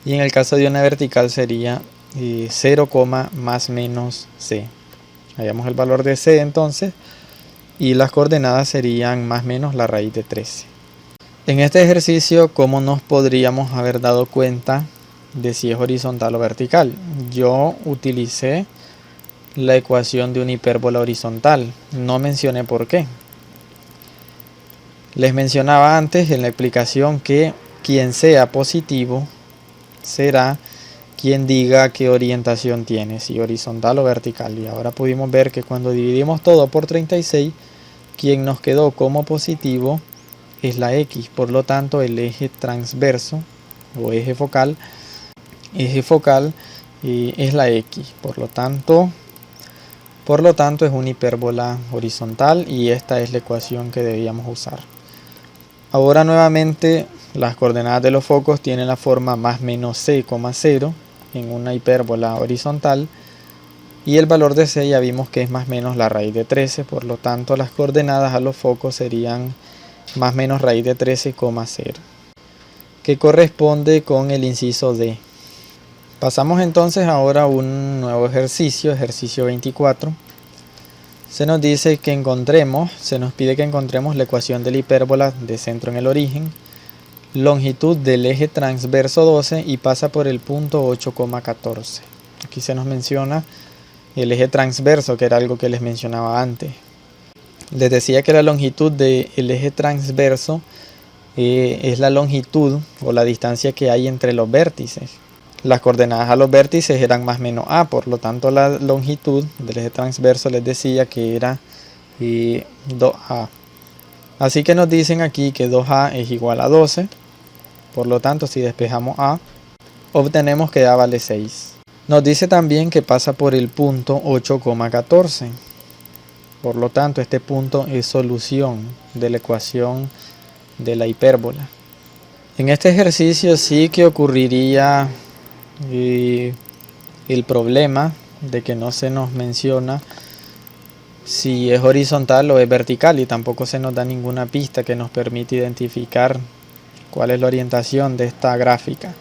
y en el caso de una vertical sería 0, más menos c. Hallamos el valor de c entonces, y las coordenadas serían más menos la raíz de 13. En este ejercicio, ¿cómo nos podríamos haber dado cuenta de si es horizontal o vertical? Yo utilicé la ecuación de una hipérbola horizontal, no mencioné por qué. Les mencionaba antes en la explicación que quien sea positivo será quien diga qué orientación tiene, si horizontal o vertical. Y ahora pudimos ver que cuando dividimos todo por 36, quien nos quedó como positivo es la X. Por lo tanto, el eje transverso o eje focal es la X. Por lo tanto es una hipérbola horizontal y esta es la ecuación que debíamos usar. Ahora nuevamente las coordenadas de los focos tienen la forma más menos c, 0 en una hipérbola horizontal, y el valor de c ya vimos que es más menos la raíz de 13, por lo tanto las coordenadas a los focos serían más menos raíz de 13, 0, que corresponde con el inciso D. Pasamos entonces ahora a un nuevo ejercicio 24. Se nos pide que encontremos la ecuación de la hipérbola de centro en el origen, longitud del eje transverso 12 y pasa por el punto 8,14. Aquí se nos menciona el eje transverso, que era algo que les mencionaba antes. Les decía que la longitud del eje transverso es la longitud o la distancia que hay entre los vértices. Las coordenadas a los vértices eran más menos a, por lo tanto la longitud del eje transverso les decía que era 2a. Así que nos dicen aquí que 2a es igual a 12, por lo tanto si despejamos a, obtenemos que a vale 6. Nos dice también que pasa por el punto 8,14, por lo tanto este punto es solución de la ecuación de la hipérbola. En este ejercicio sí que ocurriría el problema de que no se nos menciona si es horizontal o es vertical, y tampoco se nos da ninguna pista que nos permita identificar cuál es la orientación de esta gráfica.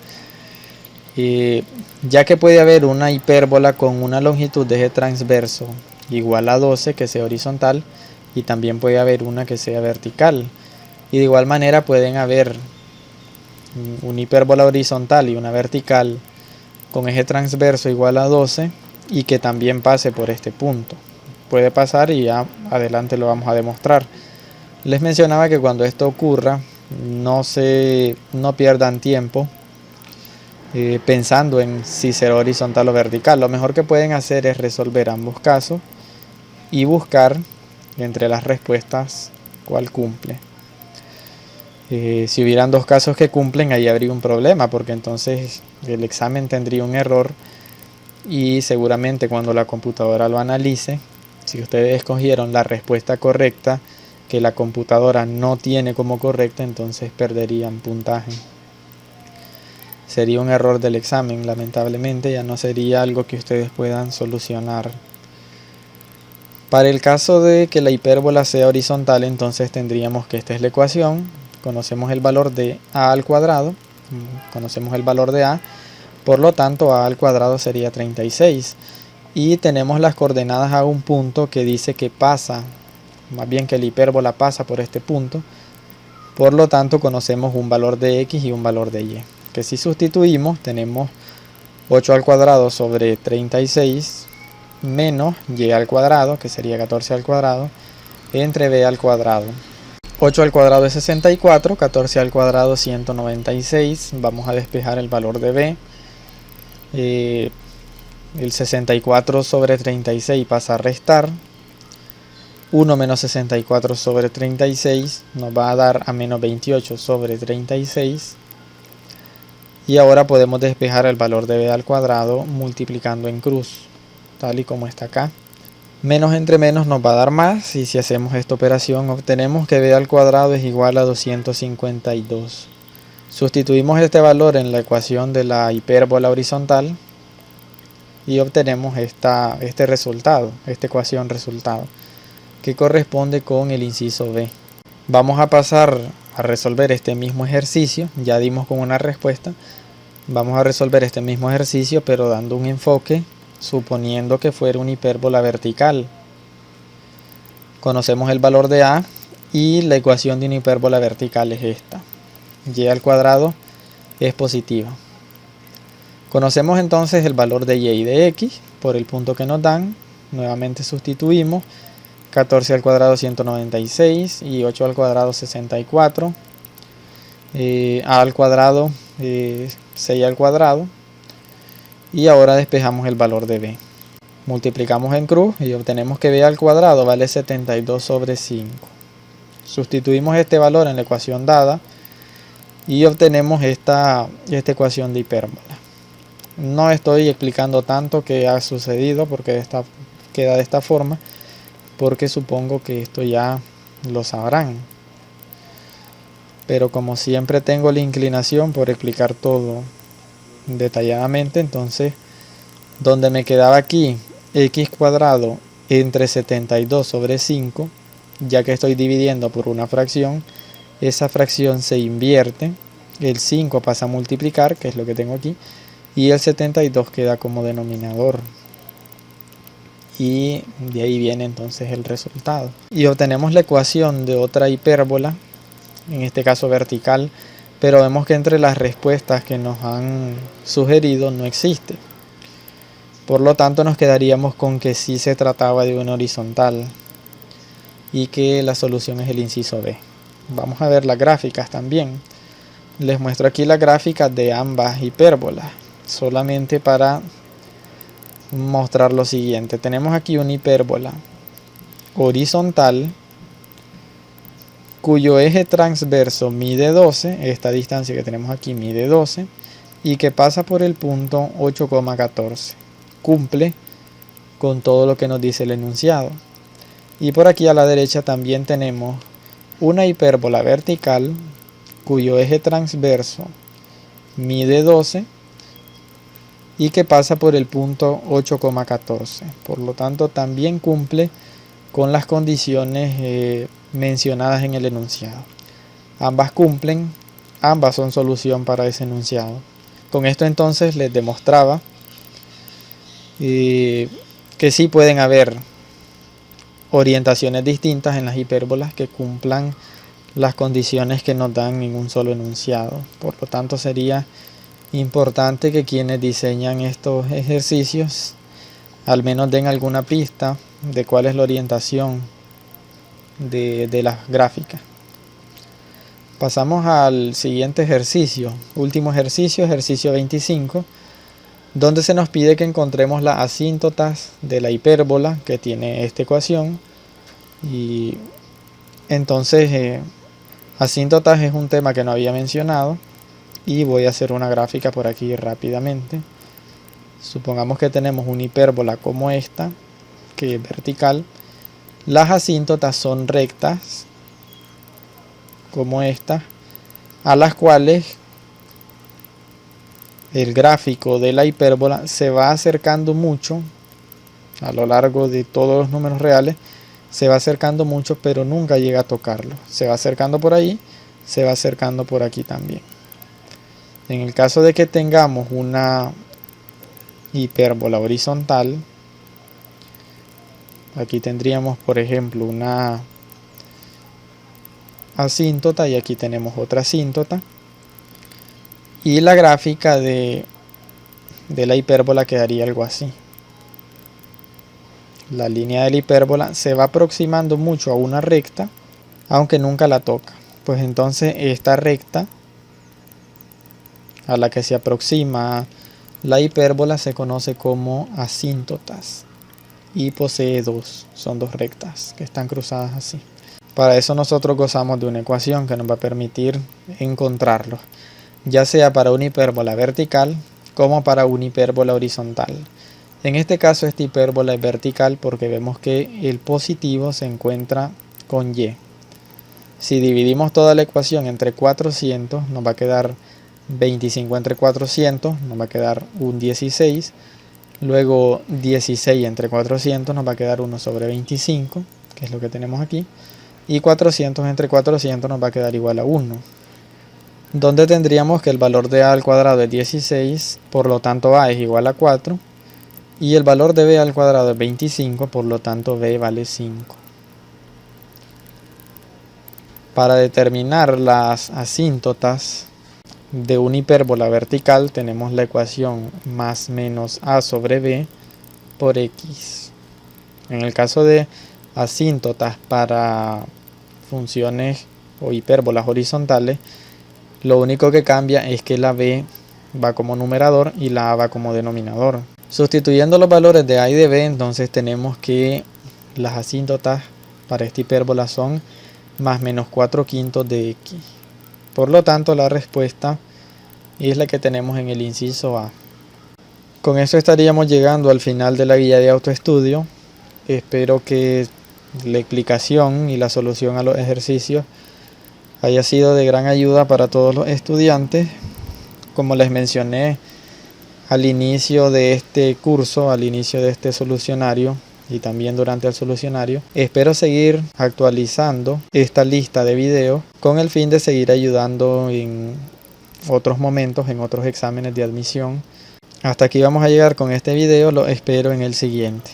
Ya que puede haber una hipérbola con una longitud de eje transverso igual a 12 que sea horizontal, y también puede haber una que sea vertical, y de igual manera pueden haber una hipérbola horizontal y una vertical con eje transverso igual a 12 y que también pase por este punto. Puede pasar, y ya adelante lo vamos a demostrar. Les mencionaba que cuando esto ocurra no pierdan tiempo pensando en si será horizontal o vertical. Lo mejor que pueden hacer es resolver ambos casos y buscar entre las respuestas cuál cumple. Si hubieran dos casos que cumplen, ahí habría un problema, porque entonces el examen tendría un error, y seguramente cuando la computadora lo analice, si ustedes escogieron la respuesta correcta que la computadora no tiene como correcta, entonces perderían puntaje. Sería un error del examen, lamentablemente, ya no sería algo que ustedes puedan solucionar. Para el caso de que la hipérbola sea horizontal, entonces tendríamos que esta es la ecuación. Conocemos el valor de a al cuadrado, conocemos el valor de a, por lo tanto a al cuadrado sería 36. Y tenemos las coordenadas a un punto que dice que pasa, más bien que la hipérbola pasa por este punto. Por lo tanto conocemos un valor de x y un valor de y, que si sustituimos tenemos 8 al cuadrado sobre 36 menos y al cuadrado, que sería 14 al cuadrado, entre b al cuadrado. 8 al cuadrado es 64, 14 al cuadrado 196. Vamos a despejar el valor de b. El 64 sobre 36 pasa a restar. 1 menos 64 sobre 36 nos va a dar a menos 28 sobre 36. Y ahora podemos despejar el valor de b al cuadrado multiplicando en cruz, tal y como está acá. Menos entre menos nos va a dar más, y si hacemos esta operación obtenemos que b al cuadrado es igual a 252. Sustituimos este valor en la ecuación de la hipérbola horizontal y obtenemos este resultado, esta ecuación resultado, que corresponde con el inciso B. Vamos a pasar a resolver este mismo ejercicio. Ya dimos con una respuesta. Vamos a resolver este mismo ejercicio, pero dando un enfoque suponiendo que fuera una hipérbola vertical. Conocemos el valor de a, y la ecuación de una hipérbola vertical es esta. Y al cuadrado es positiva. Conocemos entonces el valor de y de x por el punto que nos dan. Nuevamente sustituimos. 14 al cuadrado 196 y 8 al cuadrado 64. A al cuadrado 6 al cuadrado. Y ahora despejamos el valor de b. Multiplicamos en cruz y obtenemos que b al cuadrado vale 72 sobre 5. Sustituimos este valor en la ecuación dada y obtenemos esta ecuación de hipérbola. No estoy explicando tanto qué ha sucedido porque queda de esta forma, porque supongo que esto ya lo sabrán. Pero como siempre tengo la inclinación por explicar todo detalladamente, entonces donde me quedaba aquí x cuadrado entre 72 sobre 5, ya que estoy dividiendo por una fracción, esa fracción se invierte, el 5 pasa a multiplicar, que es lo que tengo aquí, y el 72 queda como denominador, y de ahí viene entonces el resultado. Y obtenemos la ecuación de otra hipérbola, en este caso vertical, pero vemos que entre las respuestas que nos han sugerido no existe. Por lo tanto nos quedaríamos con que sí se trataba de una horizontal y que la solución es el inciso B. Vamos a ver las gráficas también. Les muestro aquí las gráficas de ambas hipérbolas, solamente para mostrar lo siguiente. Tenemos aquí una hipérbola horizontal cuyo eje transverso mide 12, esta distancia que tenemos aquí mide 12, y que pasa por el punto 8,14. Cumple con todo lo que nos dice el enunciado. Y por aquí a la derecha también tenemos una hipérbola vertical cuyo eje transverso mide 12 y que pasa por el punto 8,14. Por lo tanto también cumple con las condiciones mencionadas en el enunciado. Ambas cumplen, ambas son solución para ese enunciado. Con esto entonces les demostraba que sí pueden haber orientaciones distintas en las hipérbolas que cumplan las condiciones que nos dan en un solo enunciado. Por lo tanto, sería importante que quienes diseñan estos ejercicios al menos den alguna pista de cuál es la orientación de las gráficas. Pasamos al siguiente ejercicio, último ejercicio, ejercicio 25, donde se nos pide que encontremos las asíntotas de la hipérbola que tiene esta ecuación. Y entonces asíntotas es un tema que no había mencionado y voy a hacer una gráfica por aquí rápidamente. Supongamos que tenemos una hipérbola como esta, que es vertical. Las asíntotas son rectas, como esta, a las cuales el gráfico de la hipérbola se va acercando mucho a lo largo de todos los números reales, se va acercando mucho, pero nunca llega a tocarlo. Se va acercando por ahí, se va acercando por aquí también. En el caso de que tengamos una hipérbola horizontal, aquí tendríamos por ejemplo una asíntota y aquí tenemos otra asíntota, y la gráfica de la hipérbola quedaría algo así. La línea de la hipérbola se va aproximando mucho a una recta, aunque nunca la toca. Pues entonces esta recta a la que se aproxima la hipérbola se conoce como asíntotas y posee son dos rectas que están cruzadas así. Para eso nosotros gozamos de una ecuación que nos va a permitir encontrarlos, ya sea para una hipérbola vertical como para una hipérbola horizontal. En este caso esta hipérbola es vertical porque vemos que el positivo se encuentra con y. Si dividimos toda la ecuación entre 400, nos va a quedar 25 entre 400, nos va a quedar un 16. Luego 16 entre 400 nos va a quedar 1 sobre 25, que es lo que tenemos aquí. Y 400 entre 400 nos va a quedar igual a 1. Donde tendríamos que el valor de a al cuadrado es 16, por lo tanto a es igual a 4. Y el valor de b al cuadrado es 25, por lo tanto b vale 5. Para determinar las asíntotas de una hipérbola vertical tenemos la ecuación más menos a sobre b por x. En el caso de asíntotas para funciones o hipérbolas horizontales, lo único que cambia es que la b va como numerador y la a va como denominador. Sustituyendo los valores de a y de b, entonces tenemos que las asíntotas para esta hipérbola son más menos 4 quintos de x. Por lo tanto, la respuesta es la que tenemos en el inciso A. Con eso estaríamos llegando al final de la guía de autoestudio. Espero que la explicación y la solución a los ejercicios haya sido de gran ayuda para todos los estudiantes. Como les mencioné al inicio de este curso, al inicio de este solucionario y también durante el solucionario, espero seguir actualizando esta lista de videos con el fin de seguir ayudando en otros momentos, en otros exámenes de admisión. Hasta aquí vamos a llegar con este video, lo espero en el siguiente.